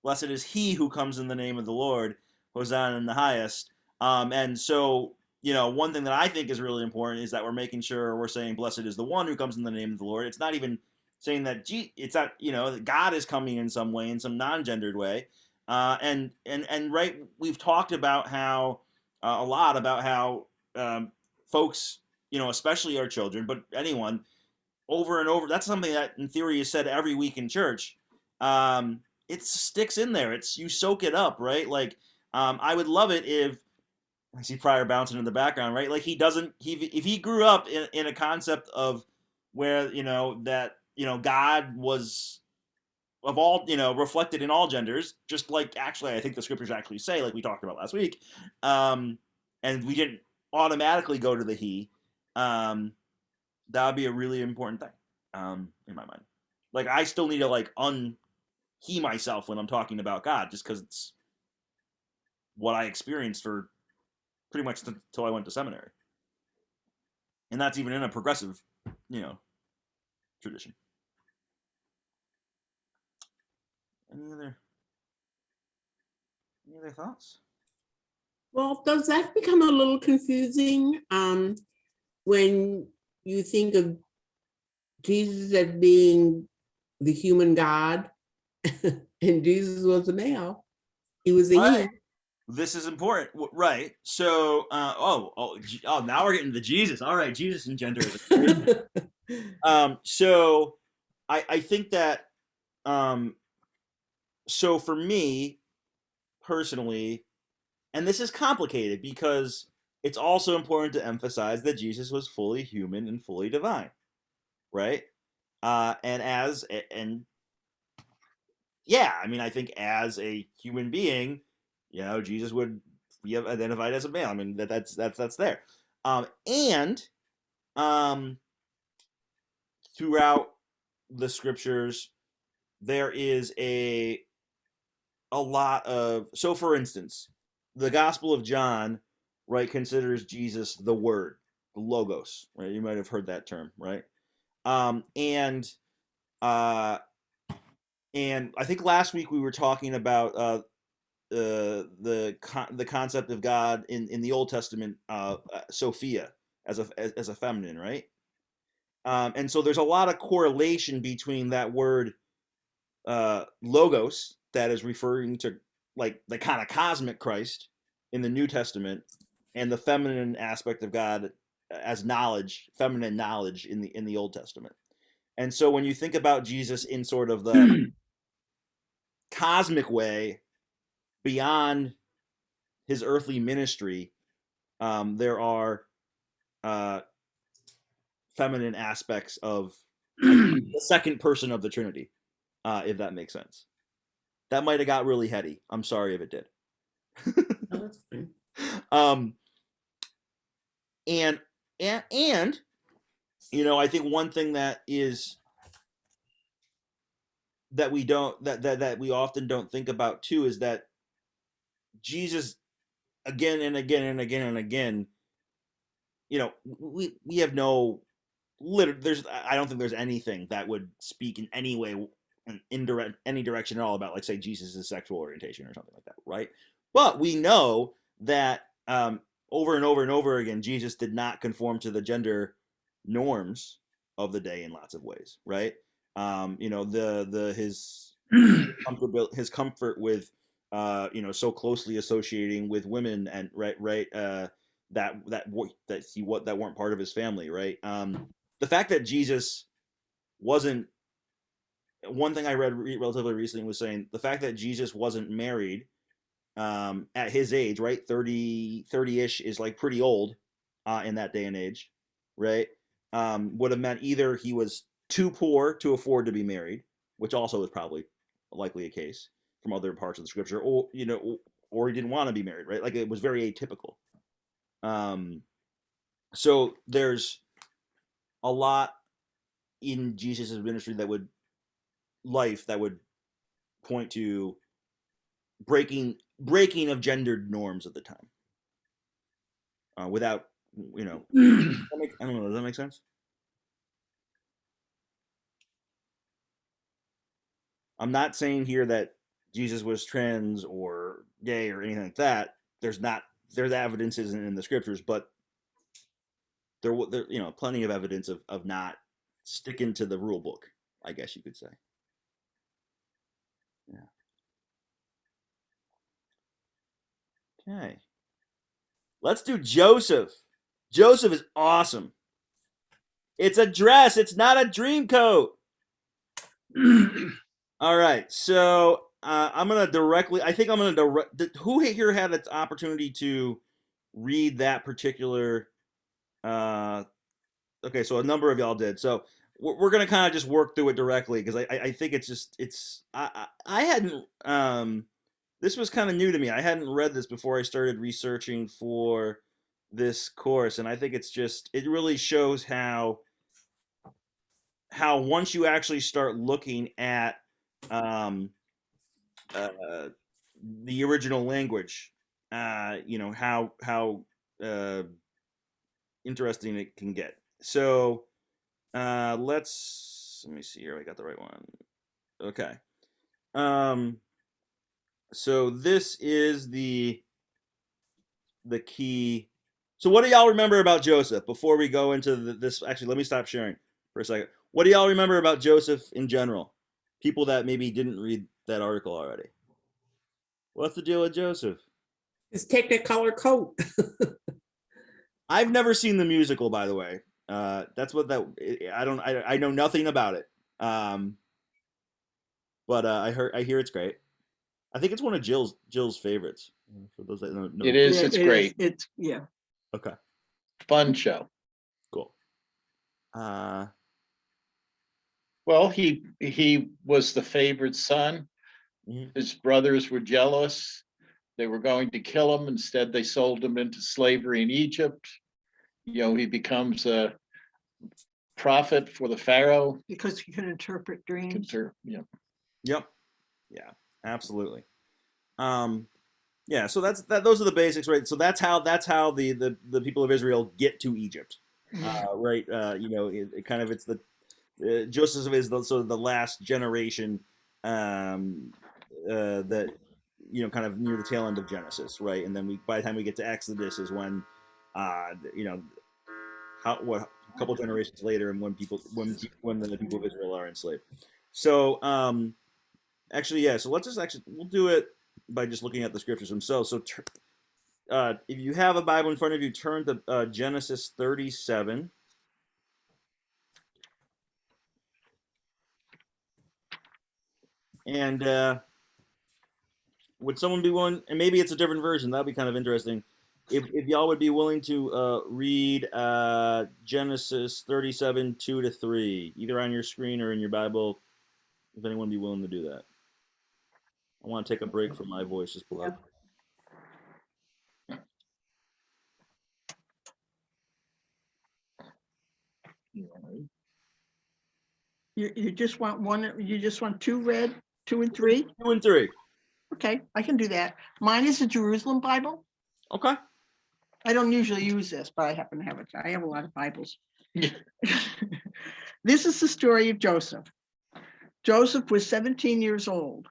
who comes in the name of the Lord, Hosanna in the highest. And so one thing that I think is really important is that we're making sure we're saying blessed is the one who comes in the name of the Lord. It's not even saying that it's not that God is coming in some way, in some non-gendered way. And right, we've talked about how a lot about how folks, especially our children, but anyone, over and over. That's something that in theory is said every week in church. It sticks in there. You soak it up, right? Like I would love it if I see Pryor bouncing in the background, right? Like if he grew up in a concept of where that God was of all reflected in all genders, just like actually I think the scriptures actually say, like we talked about last week, and we didn't automatically go to the he. That would be a really important thing in my mind. Like I still need to like he myself when I'm talking about God, just because it's what I experienced for pretty much until I went to seminary, and that's even in a progressive, tradition. Any other thoughts? Well, does that become a little confusing when you think of Jesus as being the human God and Jesus was a male? He was a he. This is important, right? So, now we're getting to Jesus. All right, Jesus and gender. So, I think that, so for me personally, and this is complicated because it's also important to emphasize that Jesus was fully human and fully divine, right? I think as a human being, Jesus would be identified as a male. I mean, that's there. And throughout the scriptures, there is a lot of, so for instance, the Gospel of John, right, considers Jesus the Word, the Logos, right? You might have heard that term, right? And I think last week we were talking about the concept of God in the Old Testament, Sophia as a feminine, right? And so there's a lot of correlation between that word logos, that is referring to like the kind of cosmic Christ in the New Testament, and the feminine aspect of God as knowledge, feminine knowledge in the Old Testament. And so when you think about Jesus in sort of the cosmic way beyond his earthly ministry, there are feminine aspects of the second person of the Trinity, if that makes sense. That might have got really heady. I'm sorry if it did. Oh, that's fine. And you know, I think one thing that is that we don't that we often don't think about too is that Jesus, again and again and again and again, you know, we have no there's, I don't think there's anything that would speak in any way, in any direction at all about, like, say, Jesus' sexual orientation or something like that, right? But we know that over and over and over again, Jesus did not conform to the gender norms of the day in lots of ways, right? You know, his comfort with you know, so closely associating with women, and that weren't part of his family, right? The fact that Jesus wasn't, one thing I read relatively recently was saying the fact that Jesus wasn't married at his age, right? 30-ish is like pretty old in that day and age, right? Would have meant either he was too poor to afford to be married, which also is probably likely a case from other parts of the scripture, or, you know, or he didn't want to be married, right? Like, it was very atypical. So there's a lot in Jesus' ministry that would point to breaking of gendered norms at the time, without, you know, I don't know, does that make sense? I'm not saying here that Jesus was trans or gay or anything like that. There's evidence isn't in the scriptures, but there you know, plenty of evidence of not sticking to the rule book, I guess you could say. Yeah. Okay. Let's do Joseph. Joseph is awesome. It's a dress. It's not a dream coat. All right. So I'm going to directly, I think I'm going to who here had an opportunity to read that particular, okay, so a number of y'all did. So we're going to kind of just work through it directly, because I think it's just, I hadn't, this was kind of new to me. I hadn't read this before I started researching for this course. And I think it's just, it really shows how once you actually start looking at the original language, you know, how interesting it can get. So let me see here. I got the right one. Okay. So this is the key. So what do y'all remember about Joseph before we go into this? Actually, let me stop sharing for a second. What do y'all remember about Joseph in general? People that maybe didn't read that article already. What's the deal with Joseph? His Technicolor coat. I've never seen the musical, by the way. That's what that, I know nothing about it. But I hear it's great. I think it's one of Jill's favorites. For those that don't know. It is. Yeah, It's great. It's yeah. Okay. Fun show. Cool. Well, he was the favorite son. Mhm. His brothers were jealous. they were going to kill him. Instead, they sold him into slavery in Egypt. You know, he becomes a prophet for the Pharaoh. Because he can interpret dreams. Yeah. Yep. Yeah, absolutely. Yeah, so those are the basics, right? So that's how the people of Israel get to Egypt, right? You know, it kind of, it's the Joseph is the sort of the last generation that, you know, kind of near the tail end of Genesis, right? And then by the time we get to Exodus is when, you know, a couple generations later, and when the people of Israel are enslaved. So actually, yeah. So we'll do it by just looking at the scriptures themselves. So if you have a Bible in front of you, turn to Genesis 37. And would someone be willing, and maybe it's a different version, that'd be kind of interesting, if y'all would be willing to read Genesis 37, 2-3, either on your screen or in your Bible, if anyone would be willing to do that. I want to take a break from my voice, just pull up. You just want one, you just want two read, 2 and 3? 2 and 3. Okay, I can do that. Mine is a Jerusalem Bible. Okay. I don't usually use this, but I happen to have it. I have a lot of Bibles. This is the story of Joseph. Joseph was 17 years old.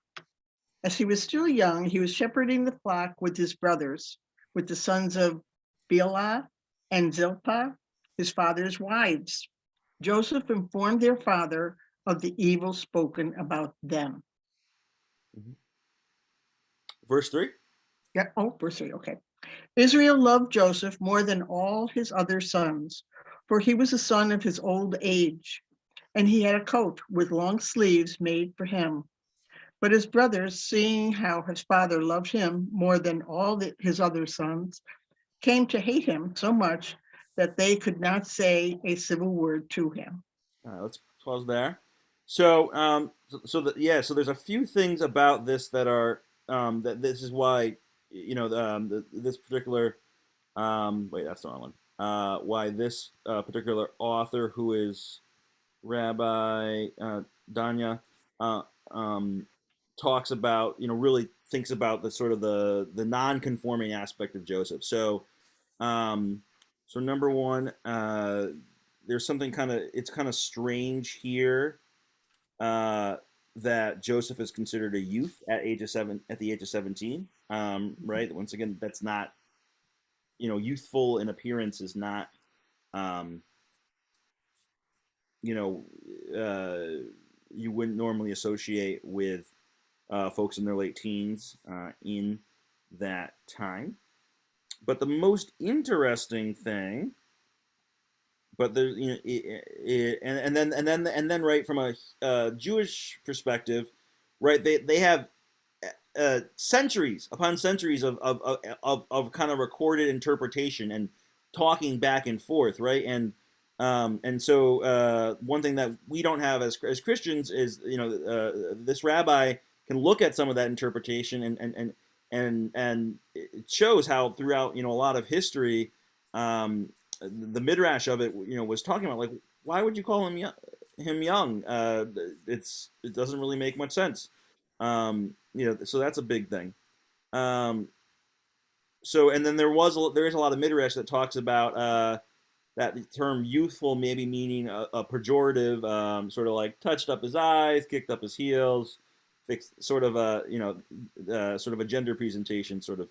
As he was still young, he was shepherding the flock with his brothers, with the sons of Bilhah and Zilpah, his father's wives. Joseph informed their father of the evil spoken about them. Verse 3. Yeah. Oh, verse 3. Okay. Israel loved Joseph more than all his other sons, for he was a son of his old age, and he had a coat with long sleeves made for him. But his brothers, seeing how his father loved him more than all his other sons, came to hate him so much that they could not say a civil word to him. All right, let's pause there. So, so there's a few things about this that are that this is why, you know, this particular wait, that's the wrong one. Why this particular author, who is Rabbi Danya, talks about, you know, really thinks about the sort of the non-conforming aspect of Joseph. So, so number one, there's something it's kind of strange here that Joseph is considered a youth at the age of 17. Right. Once again, that's not, you know, youthful in appearance is not, you know, you wouldn't normally associate with folks in their late teens in that time. But the most interesting thing, but there's, you know, and then right, from a Jewish perspective, right, they have centuries upon centuries of kind of recorded interpretation and talking back and forth, right? And so one thing that we don't have as Christians is, you know, this rabbi can look at some of that interpretation and it shows how throughout, you know, a lot of history, the midrash of it, you know, was talking about, like, why would you call him young? It doesn't really make much sense. You know, so that's a big thing. So, and then there is a lot of midrash that talks about that term youthful maybe meaning a pejorative, sort of like touched up his eyes, kicked up his heels, fixed, sort of a, you know, sort of a gender presentation sort of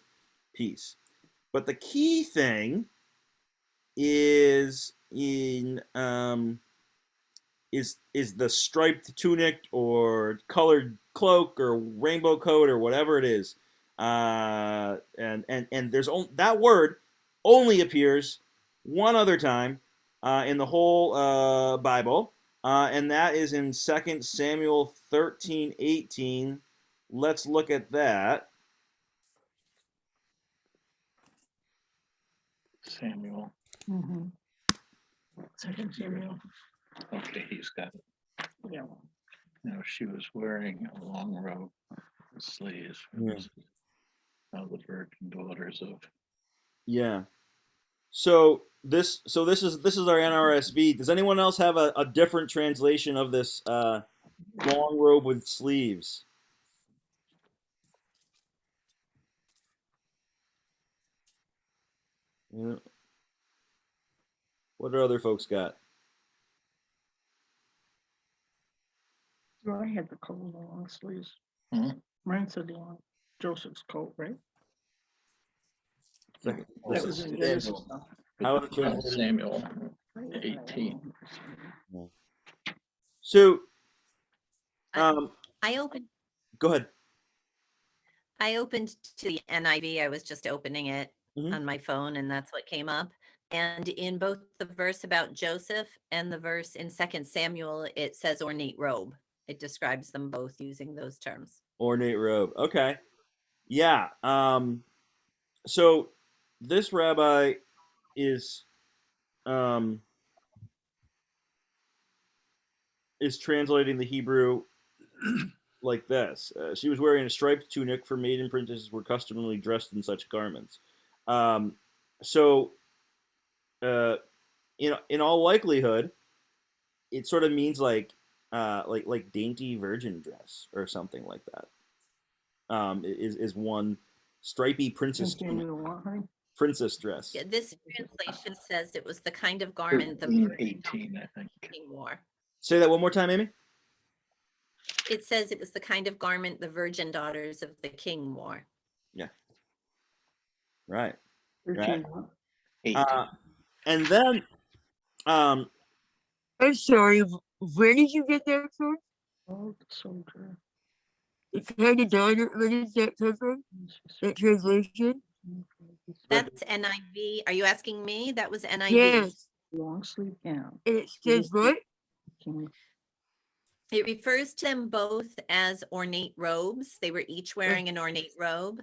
piece. But the key thing is in is the striped tunic or colored cloak or rainbow coat or whatever it is, and there's that word only appears one other time in the whole Bible, and that is in 2 Samuel 13:18. Let's look at that. Samuel. Mm-hmm. 2 Samuel. Okay, he's got it. Yeah. You know, she was wearing a long robe with sleeves. Yeah. the virgin daughters of. Yeah. So this is our NRSV. Does anyone else have a different translation of this long robe with sleeves? Yeah. What do other folks got? Well, I had the coat with the long sleeves. Hmm. Mine said long, Joseph's coat, right? Second. That was in Genesis Samuel. stuff. How are the translations? Samuel 18. So, I opened go ahead. I opened to the NIV. I was just opening it Mhm. on my phone, and that's what came up. And in both the verse about Joseph and the verse in 2 Samuel, it says ornate robe. It describes them both using those terms. Ornate robe. Okay. Yeah. So this rabbi is um, translating the Hebrew like this. She was wearing a striped tunic, for maiden princesses were customarily dressed in such garments. Um, so, uh, in all likelihood, it sort of means like dainty virgin dress or something like that. Is one stripy princess tunic, princess dress. Yeah, this translation says it was the kind of garment the 18, I think. king wore. Say that one more time, Amy. It says it was the kind of garment the virgin daughters of the king wore. Yeah. Right. 13. Eight. And then, I'm sorry, where did you get that from? Oh, the soldier. The kind of daughter, where did that come from? That translation? That's NIV. Are you asking me? That was NIV. Yes, Long sleeve gown. and it says what? It refers to them both as ornate robes. They were each wearing an ornate robe.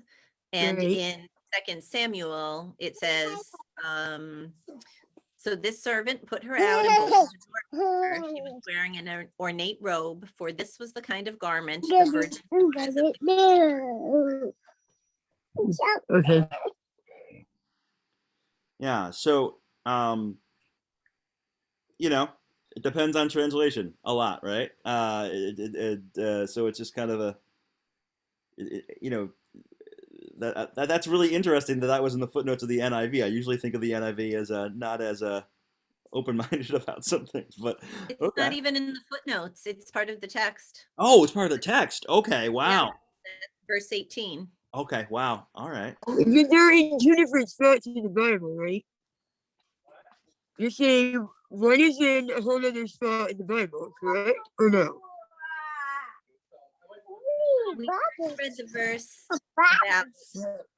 And Right. in 2 Samuel, it says, so this servant put her out and bolted the door for her. She was wearing an ornate robe, for this was the kind of garment the virgin daughters of the Okay. yeah. So, it depends on translation a lot, right? So it's just kind of that's really interesting that was in the footnotes of the NIV. I usually think of the NIV as not as open-minded about some things, but It's okay. not even in the footnotes. It's part of the text. Oh, it's part of the text. Okay, wow. Yeah, verse 18. Okay, wow. All right. They're in two different spots in the Bible, right? You're saying one is in a whole other spot in the Bible, correct? Or no? We read the verse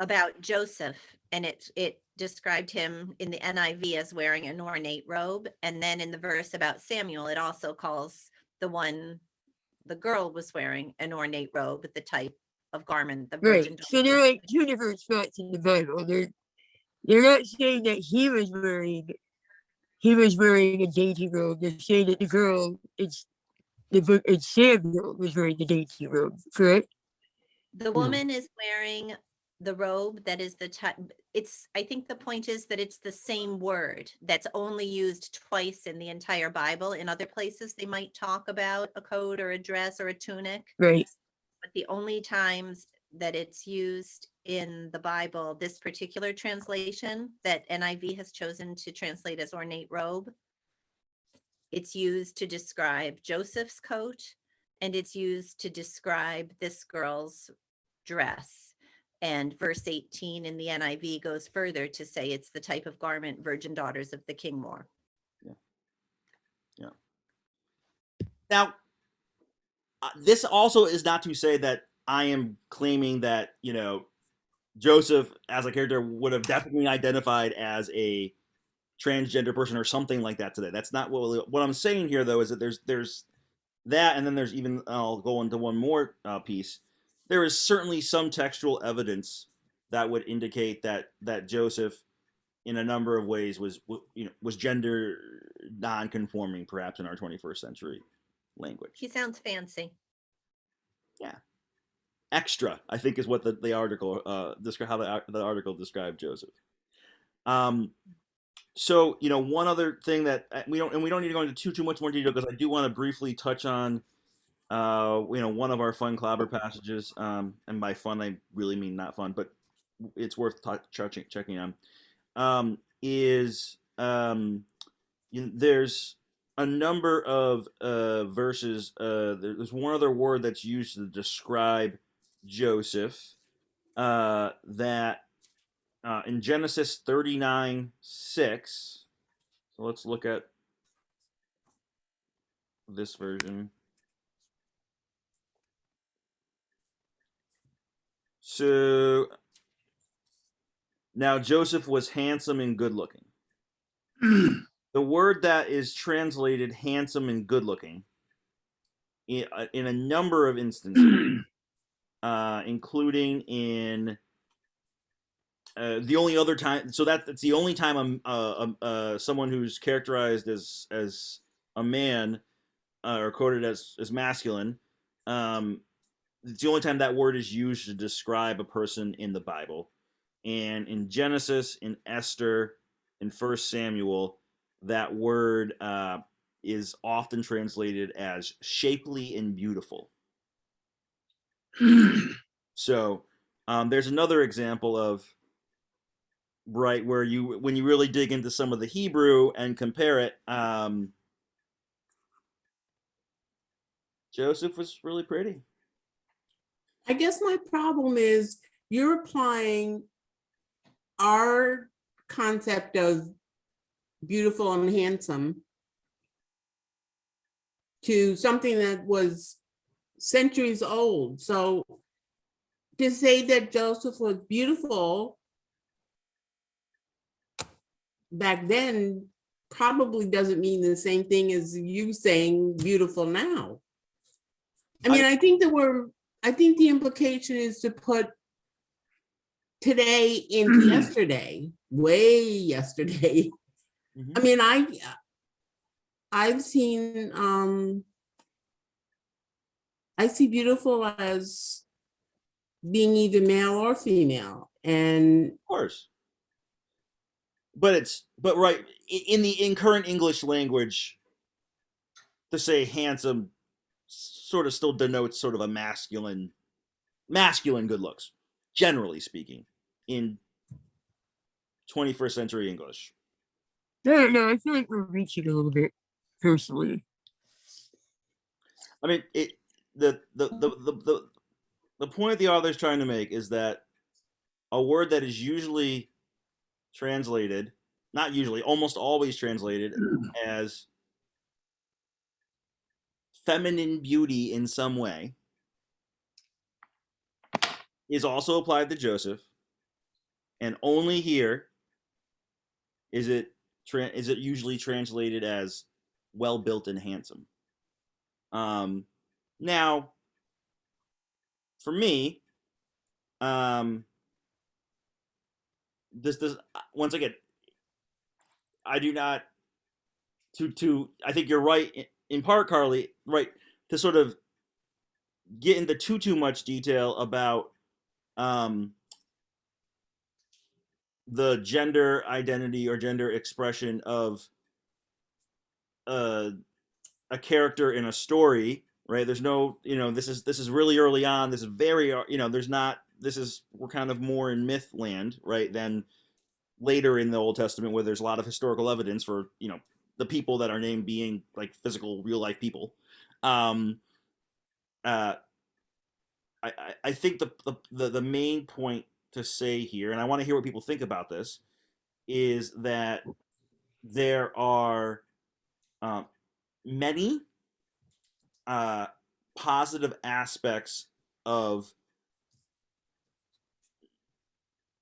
about Joseph, and it described him in the NIV as wearing an ornate robe. And then in the verse about Samuel, it also calls the girl was wearing an ornate robe, the type of garment the virgin. Right. So they're like two different spots in the Bible. They're not saying that he was wearing a dainty robe. They're saying that the girl, it's Samuel was wearing the dainty robe, correct? The woman is wearing the robe that is the type. I think the point is that it's the same word that's only used twice in the entire Bible. In other places, they might talk about a coat or a dress or a tunic. Right. But the only times that it's used in the Bible, this particular translation that NIV has chosen to translate as ornate robe, it's used to describe Joseph's coat, and it's used to describe this girl's dress. And verse 18 in the NIV goes further to say it's the type of garment virgin daughters of the king wore. Yeah. Now, this also is not to say that I am claiming that, Joseph as a character would have definitely identified as a transgender person or something like that today. That's not what I'm saying here, though, is that there's that, and then there's even, I'll go into one more piece. There is certainly some textual evidence that would indicate that Joseph, in a number of ways, was gender non-conforming, perhaps in our 21st century language. He sounds fancy. Yeah. extra, I think, is what the article describe how the article described Joseph. So one other thing that we don't need to go into too much more detail, because I do want to briefly touch on one of our fun clobber passages, and by fun I really mean not fun, but it's worth checking on. There's a number of verses. There's one other word that's used to describe Joseph, that in Genesis 39:6. So let's look at this version. So now Joseph was handsome and good looking. The word that is translated handsome and good looking in a number of instances, including in the only other time, so that's the only time someone who's characterized as a man, or quoted as masculine, it's the only time that word is used to describe a person in the Bible. And in Genesis, in Esther, in 1 Samuel, that word is often translated as shapely and beautiful. So there's another example of, right, where when you really dig into some of the Hebrew and compare it, Joseph was really pretty. I guess my problem is you're applying our concept of beautiful and handsome to something that was centuries old. So to say that Joseph was beautiful back then probably doesn't mean the same thing as you saying beautiful now. I mean, I think the implication is to put today into yesterday, way yesterday. Mm-hmm. I mean, I've seen, I see beautiful as being either male or female, and of course, but right in current English language, to say handsome sort of still denotes sort of a masculine good looks, generally speaking, in 21st century English. No, I feel like we're reaching a little bit, personally. I mean, the point the author's trying to make is that a word that is usually translated, not usually, almost always translated as feminine beauty in some way, is also applied to Joseph, and only here is it usually translated as well built and handsome. Now, for me, this once again, I do not to I think you're right in part, Carly, right, to sort of get into too much detail about the gender identity or gender expression of a character in a story, right? There's no, this is really early on. This is very, there's not. We're kind of more in myth land, right, than later in the Old Testament, where there's a lot of historical evidence for, the people that are named being like physical, real life people. I think the main point to say here, and I want to hear what people think about this, is that there are many positive aspects of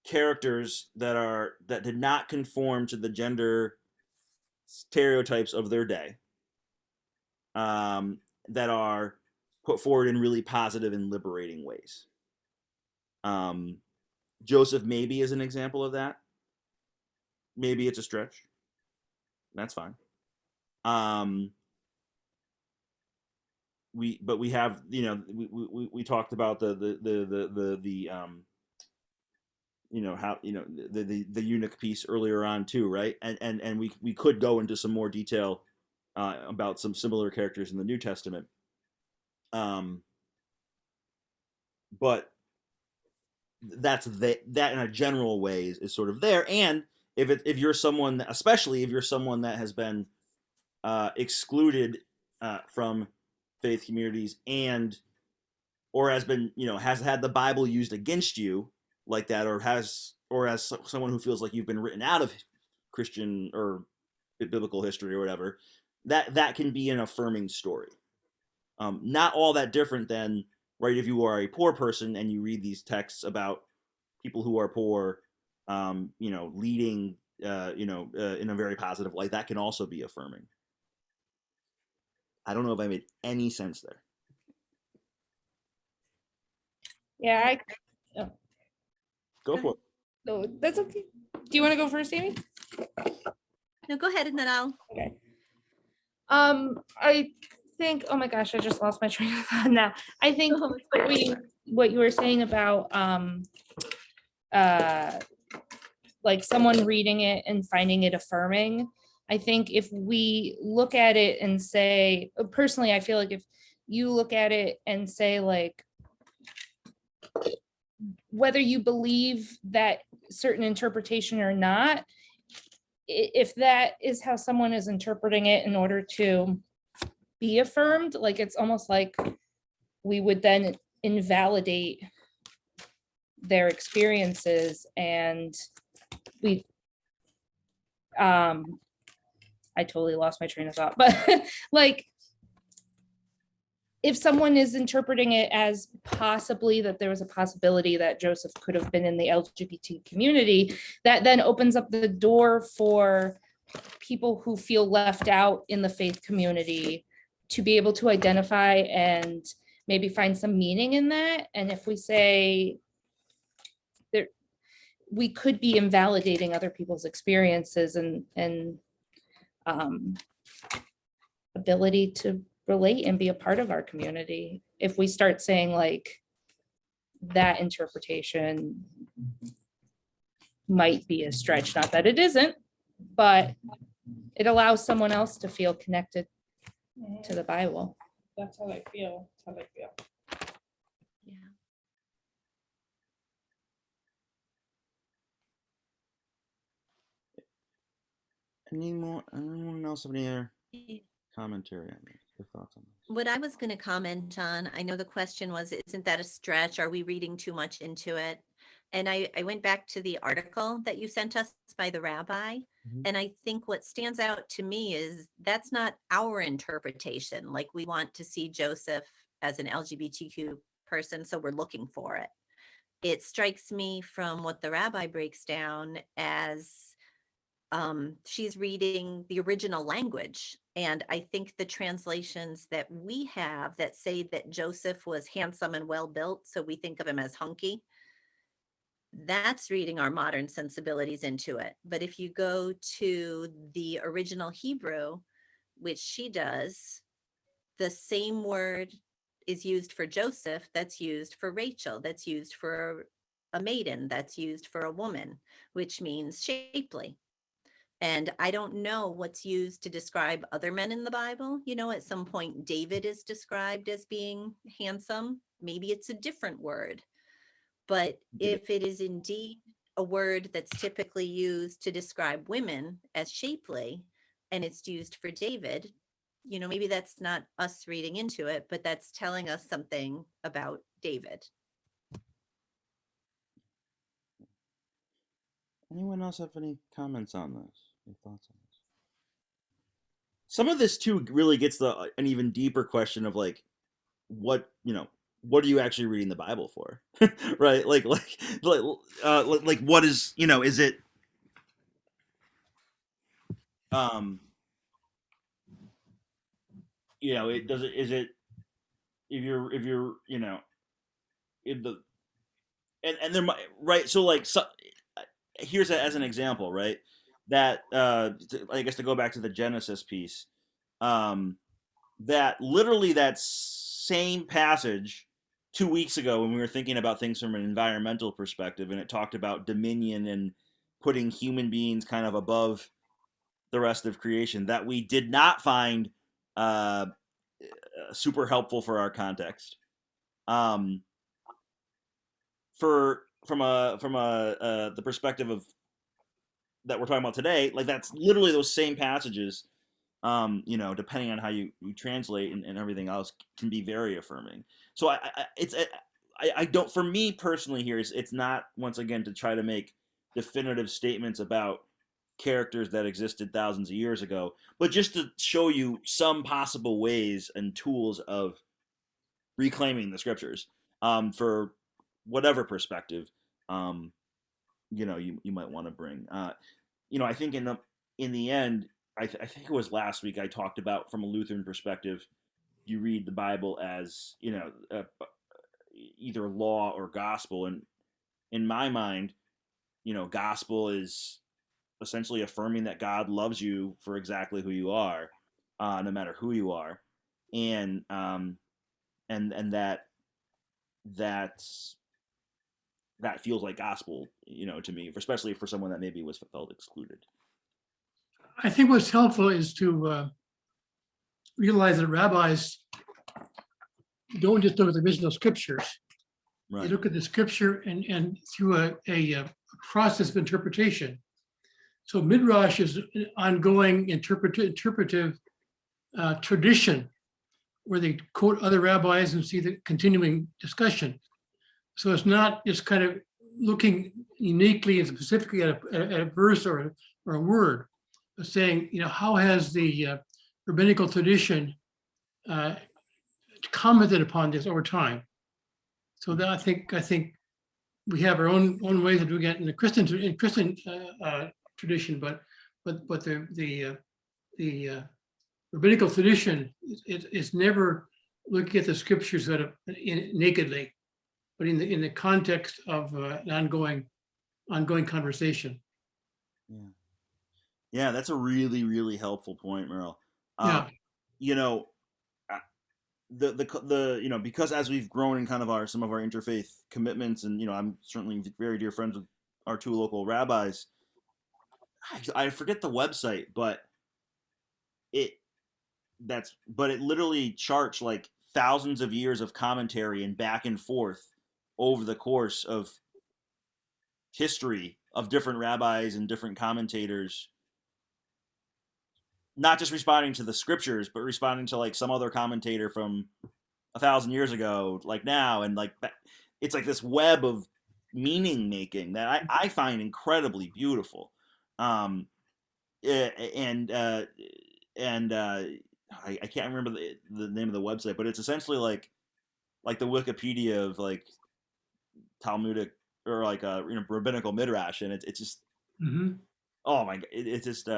characters that did not conform to the gender stereotypes of their day, that are put forward in really positive and liberating ways. Joseph maybe is an example of that. Maybe it's a stretch. That's fine. we have, we talked about how, the eunuch piece earlier on too, right? And we could go into some more detail about some similar characters in the New Testament. But that in a general way is sort of there. And if you're someone, especially if you're someone that has been excluded from faith communities, or has been, has had the Bible used against you like that, or as someone who feels like you've been written out of Christian or biblical history or whatever, that can be an affirming story. Not all that different than, right, if you are a poor person and you read these texts about people who are poor, leading, in a very positive light, that can also be affirming. I don't know if I made any sense there. Yeah, Go for it. no, that's okay. Do you want to go first, Amy? No, go ahead and then I'll. Okay. I think, oh my gosh, I just lost my train of thought now. I think what you were saying about like someone reading it and finding it affirming. I think if we look at it and say, personally, I feel like if you look at it and say, like, whether you believe that certain interpretation or not, if that is how someone is interpreting it in order to be affirmed, like, it's almost like we would then invalidate their experiences. And I totally lost my train of thought, but like, if someone is interpreting it as possibly that there was a possibility that Joseph could have been in the LGBT community, that then opens up the door for people who feel left out in the faith community to be able to identify and maybe find some meaning in that. And if we say there, we could be invalidating other people's experiences and ability to relate and be a part of our community. If we start saying, like, that interpretation might be a stretch, not that it isn't, but it allows someone else to feel connected to the Bible. That's how I feel. That's how I feel. Yeah. Anyone else have any other commentary on this? Your thoughts on this? What I was going to comment on, I know the question was, isn't that a stretch? Are we reading too much into it? And I went back to the article that you sent us by the rabbi. And I think what stands out to me is that's not our interpretation. Like, we want to see Joseph as an LGBTQ person, so we're looking for it. It strikes me from what the rabbi breaks down as she's reading the original language. And I think the translations that we have that say that Joseph was handsome and well built, so we think of him as hunky, that's reading our modern sensibilities into it. But if you go to the original Hebrew, which she does, the same word is used for Joseph that's used for Rachel, that's used for a maiden, that's used for a woman, which means shapely. And I don't know what's used to describe other men in the Bible. At some point, David is described as being handsome. Maybe it's a different word. But if it is indeed a word that's typically used to describe women as shapely, and it's used for David, maybe that's not us reading into it, but that's telling us something about David. Anyone else have any comments on this? Any thoughts on this? Some of this too really gets an even deeper question of, like, what are you actually reading the Bible for? Right? Like what is, is it it does it, is it, if you're in the, and there might, right, so, like, so here's as an example, right, that I guess to go back to the Genesis piece, that literally that same passage 2 weeks ago when we were thinking about things from an environmental perspective, and it talked about dominion and putting human beings kind of above the rest of creation, that we did not find uh, super helpful for our context. For from a the perspective of that we're talking about today, like that's literally those same passages. Depending on how you translate and everything else, can be very affirming. So I don't, for me personally here, it's not, once again, to try to make definitive statements about characters that existed thousands of years ago, but just to show you some possible ways and tools of reclaiming the scriptures, for whatever perspective, you might want to bring. I think in the end, I think it was last week I talked about, from a Lutheran perspective, you read the Bible as either law or gospel, and in my mind, gospel is essentially affirming that God loves you for exactly who you are, no matter who you are, and that's that feels like gospel, to me, especially for someone that maybe was felt excluded. I think what's helpful is to realize that rabbis don't just look at the original scriptures. They Right. look at the scripture and through a process of interpretation. So midrash is an ongoing interpretive tradition where they quote other rabbis and see the continuing discussion. So it's not just kind of looking uniquely and specifically at a verse or a word, but saying, how has the rabbinical tradition commented upon this over time? So that I think we have our own ways of doing it in the Christian tradition, but the rabbinical tradition is never looking at the scriptures nakedly, but in the context of an ongoing conversation. Yeah, that's a really, really helpful point, Merle. Yeah. Because as we've grown in kind of some of our interfaith commitments, and I'm certainly very dear friends with our two local rabbis. I forget the website, but it literally charts like thousands of years of commentary and back and forth over the course of history of different rabbis and different commentators, not just responding to the scriptures, but responding to like some other commentator from 1,000 years ago, like now, and like it's like this web of meaning making that I find incredibly beautiful. I can't remember the name of the website, but it's essentially like the Wikipedia of like Talmudic or like rabbinical midrash, and it's just oh my god, it's just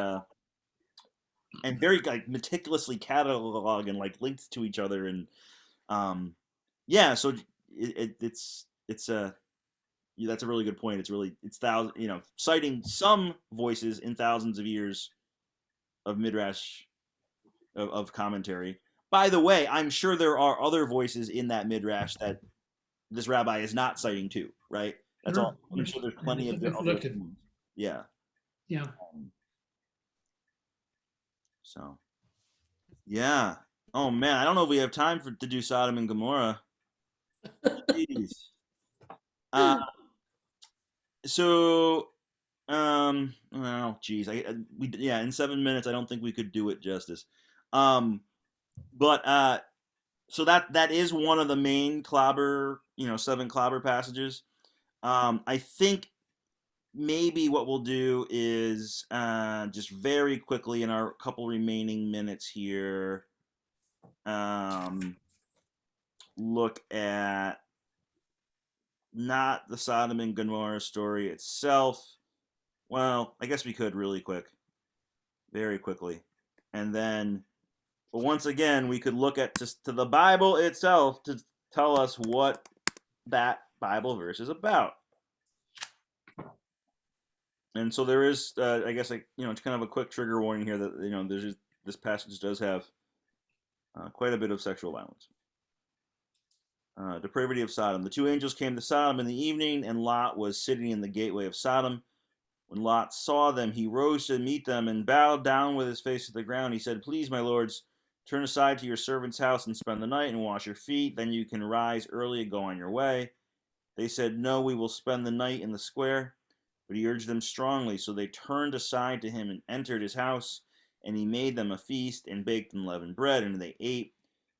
and very like meticulously cataloged and like linked to each other, and so it's that's a really good point. It's citing some voices in thousands of years of midrash of commentary. By the way, I'm sure there are other voices in that midrash that this rabbi is not citing too, right? That's all. I'm sure there's plenty of other. Yeah. Yeah. So, yeah. Oh man, I don't know if we have time to do Sodom and Gomorrah. Jeez. Well, geez, in 7 minutes, I don't think we could do it justice. But so that is one of the main clobber, 7 clobber passages. I think maybe what we'll do is just very quickly in our couple remaining minutes here, look at not the Sodom and Gomorrah story itself. Well, I guess we could very quickly. And then, but once again, we could look at just to the Bible itself to tell us what that Bible verse is about. And so there is, I guess, it's kind of a quick trigger warning here that, this passage does have Quite a bit of sexual violence. Depravity of Sodom. The two angels came to Sodom in the evening, and Lot was sitting in the gateway of Sodom. When Lot saw them, he rose to meet them and bowed down with his face to the ground. He said, "Please, my lords, turn aside to your servant's house and spend the night and wash your feet. Then you can rise early and go on your way." They said, "No, we will spend the night in the square." But he urged them strongly, so they turned aside to him and entered his house. And he made them a feast and baked unleavened bread, and they ate.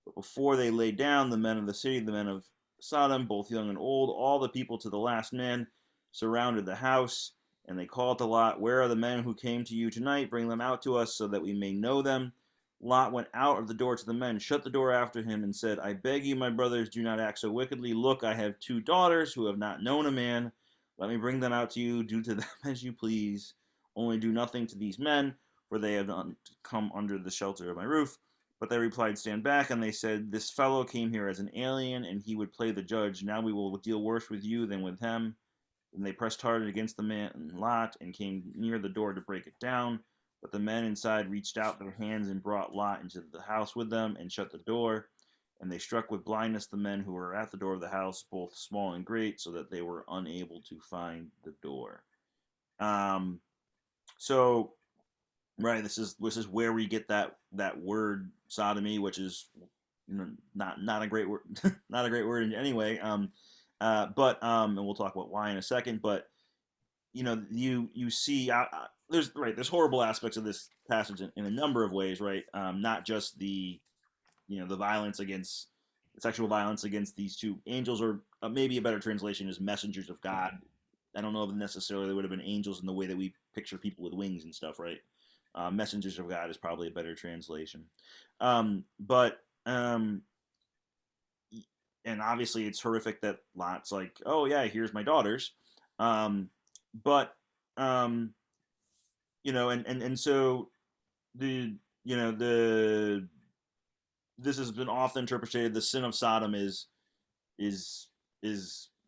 But before they lay down, the men of the city, the men of Sodom, both young and old, all the people to the last man, surrounded the house. And they called to Lot, "Where are the men who came to you tonight? Bring them out to us so that we may know them." Lot went out of the door to the men, shut the door after him, and said, "I beg you, my brothers, do not act so wickedly. Look, I have 2 daughters who have not known a man. Let me bring them out to you. Do to them as you please. Only do nothing to these men, for they have not come under the shelter of my roof." But they replied, "Stand back." And they said, "This fellow came here as an alien, and he would play the judge. Now we will deal worse with you than with him." And they pressed hard against the man Lot and came near the door to break it down. But the men inside reached out their hands and brought Lot into the house with them and shut the door. And they struck with blindness the men who were at the door of the house, both small and great, so that they were unable to find the door. So right, this is where we get that word sodomy, which is not a great word, not a great word in any way. But and we'll talk about why in a second. But you see, there's horrible aspects of this passage in a number of ways, right? Not just the violence against sexual violence against these two angels, or maybe a better translation is messengers of God. I don't know if necessarily they would have been angels in the way that we picture people with wings and stuff, right? Messengers of God is probably a better translation. But and obviously it's horrific that Lot's like, "Oh yeah, here's my daughters." But and so this has been often interpreted, the sin of Sodom is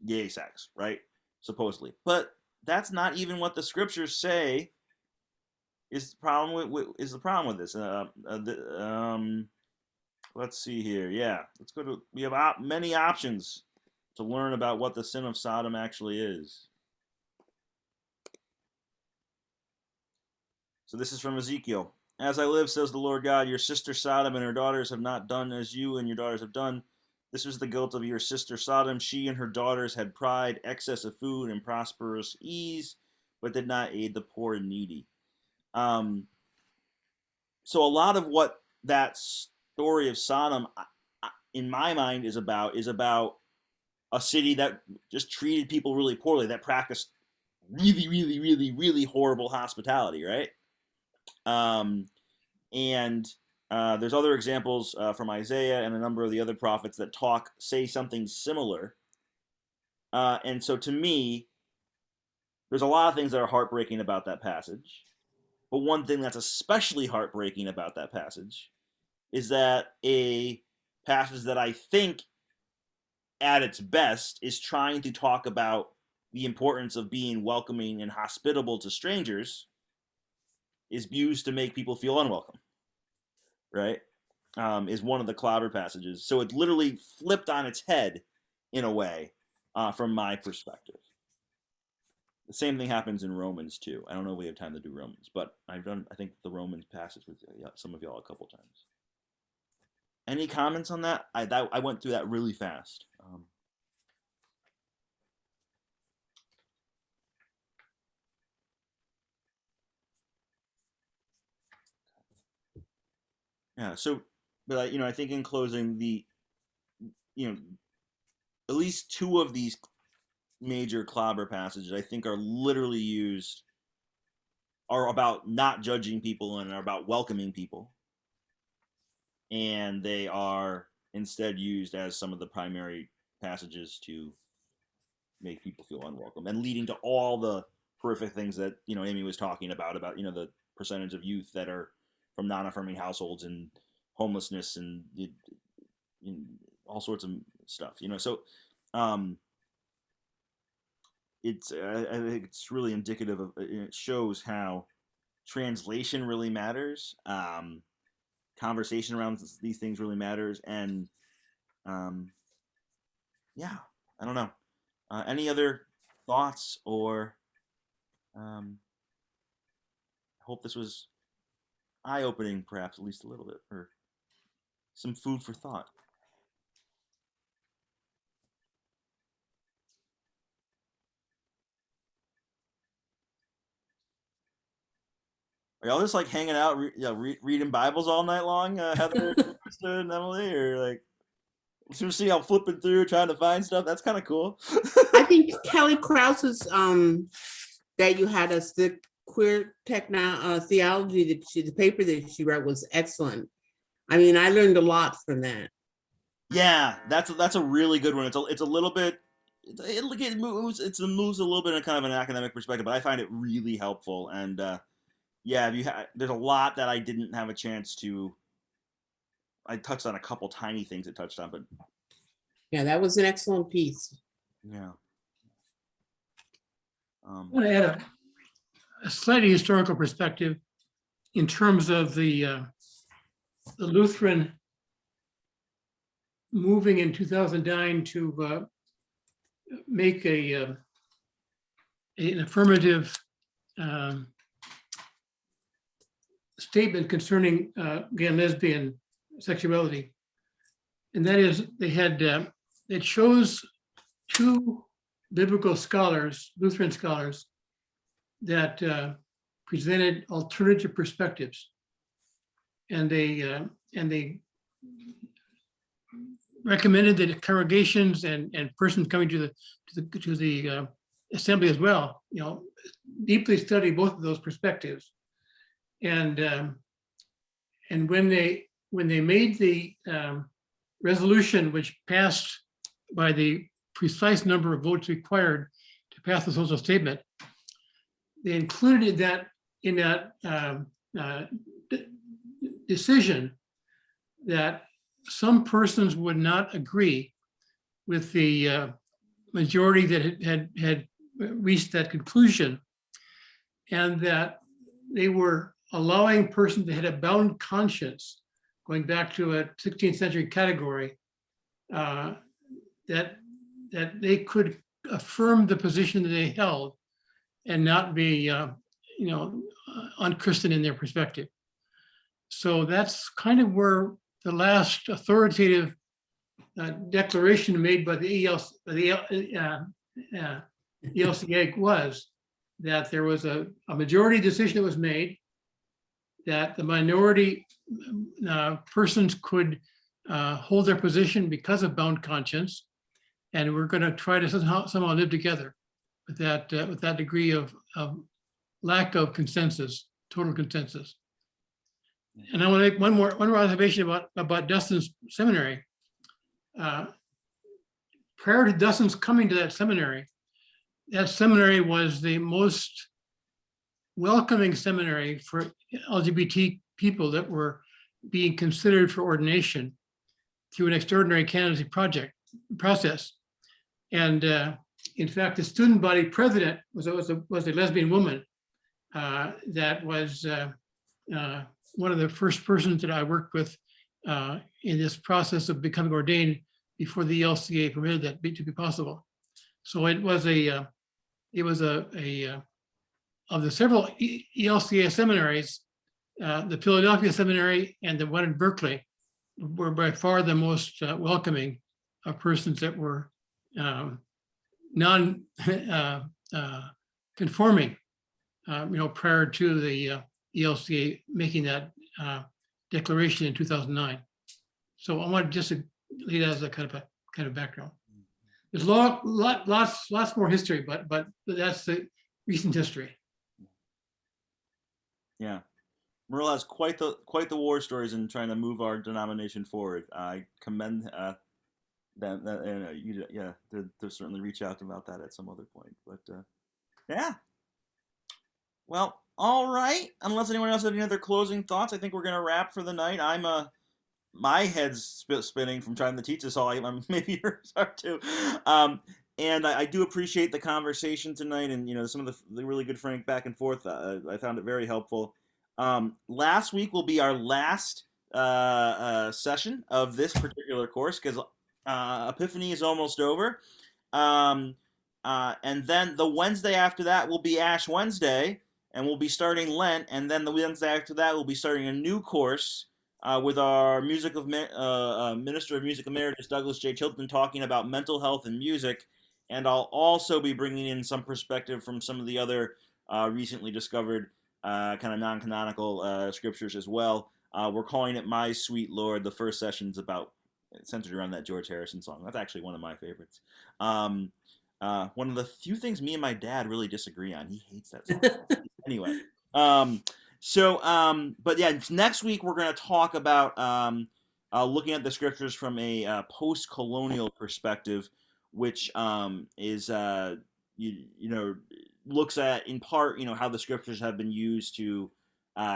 gay sex, right? Supposedly. But that's not even what the scriptures say is the problem with this. Let's see here. Yeah, let's go to. We have many options to learn about what the sin of Sodom actually is. So this is from Ezekiel. "As I live, says the Lord God, your sister Sodom and her daughters have not done as you and your daughters have done. This was the guilt of your sister Sodom. She and her daughters had pride, excess of food, and prosperous ease, but did not aid the poor and needy." So a lot of what that story of Sodom, in my mind, is about a city that just treated people really poorly, that practiced really, really, really, really horrible hospitality, right? And there's other examples from Isaiah and a number of the other prophets that say something similar. And so to me, there's a lot of things that are heartbreaking about that passage. But one thing that's especially heartbreaking about that passage is that a passage that I think at its best is trying to talk about the importance of being welcoming and hospitable to strangers is used to make people feel unwelcome, right? Is one of the clobber passages. So it literally flipped on its head in a way, from my perspective. The same thing happens in Romans too. I don't know if we have time to do Romans, but I think the Romans passage with some of y'all a couple times. Any comments on that? I went through that really fast. Yeah. So, but I think in closing, at least 2 of these major clobber passages I think are about not judging people and are about welcoming people, and they are instead used as some of the primary passages to make people feel unwelcome, and leading to all the horrific things that Amy was talking about the percentage of youth that are from non-affirming households and homelessness and all sorts of stuff. So I think it's really indicative of, it shows how translation really matters. conversation around these things really matters. And yeah, I don't know. Any other thoughts, or I hope this was eye-opening, perhaps at least a little bit, or some food for thought. Are y'all just like hanging out, reading Bibles all night long, Heather, Krista, and Emily, or like, you see how flipping through trying to find stuff? That's kind of cool. I think Kelly Krause's that you had us the queer theology that the paper that she wrote was excellent. I mean, I learned a lot from that. Yeah, that's a really good one. It's a little bit. It moves a little bit in kind of an academic perspective, but I find it really helpful. And yeah, there's a lot that I didn't have a chance to. I touched on a couple tiny things it touched on, but yeah, that was an excellent piece. Yeah. I want to add a slightly historical perspective in terms of the Lutheran moving in 2009 to make an affirmative statement concerning gay and lesbian sexuality, and that is they chose two biblical scholars, Lutheran scholars, that presented alternative perspectives, and they recommended that congregations and persons coming to the assembly as well, deeply study both of those perspectives. And when they made the resolution, which passed by the precise number of votes required to pass the social statement, they included that in that decision that some persons would not agree with the majority that had reached that conclusion, and that they were allowing persons that had a bound conscience, going back to a 16th century category, that they could affirm the position that they held and not be, unchristian in their perspective. So that's kind of where the last authoritative declaration made by the ELCA was that there was a majority decision that was made that the minority persons could hold their position because of bound conscience, and we're going to try to somehow live together with that degree of lack of consensus, total consensus. And I want to make one more observation about Dustin's seminary. Prior to Dustin's coming to that seminary was the most welcoming seminary for LGBT people that were being considered for ordination through an extraordinary candidacy process. And in fact, the student body president was a lesbian woman that was one of the first persons that I worked with in this process of becoming ordained before the ELCA permitted that to be possible. So it was of the several ELCA seminaries, the Philadelphia Seminary and the one in Berkeley were by far the most welcoming of persons that were non-conforming, prior to the ELCA making that declaration in 2009. So I want to just leave that as a kind of background. There's lots more history, but that's the recent history. Yeah, Merle has quite the war stories in trying to move our denomination forward. I commend them. They'll certainly reach out about that at some other point. But yeah. Well, all right. Unless anyone else has any other closing thoughts, I think we're gonna wrap for the night. My head's spinning from trying to teach this all. I'm maybe yours are too. And I do appreciate the conversation tonight, and some of the really good frank back and forth. I found it very helpful. Last week will be our last session of this particular course because Epiphany is almost over. And then the Wednesday after that will be Ash Wednesday, and we'll be starting Lent. And then the Wednesday after that, we'll be starting a new course with our Minister of Music Emeritus, Douglas J. Chilton, talking about mental health and music. And I'll also be bringing in some perspective from some of the other recently discovered kind of non-canonical scriptures as well. We're calling it My Sweet Lord. The first session's centered around that George Harrison song. That's actually one of my favorites. One of the few things me and my dad really disagree on. He hates that song. Anyway, but yeah, next week we're going to talk about looking at the scriptures from a post-colonial perspective, which is looks at in part how the scriptures have been used to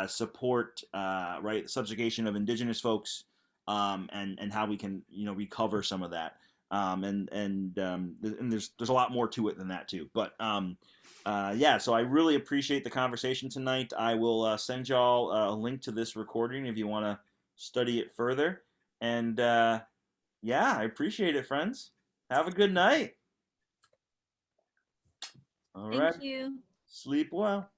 support the subjugation of indigenous folks, and how we can recover some of that. And there's a lot more to it than that too. But so I really appreciate the conversation tonight. I will send y'all a link to this recording if you want to study it further. And I appreciate it, friends. Have a good night. All right. Thank you. Sleep well.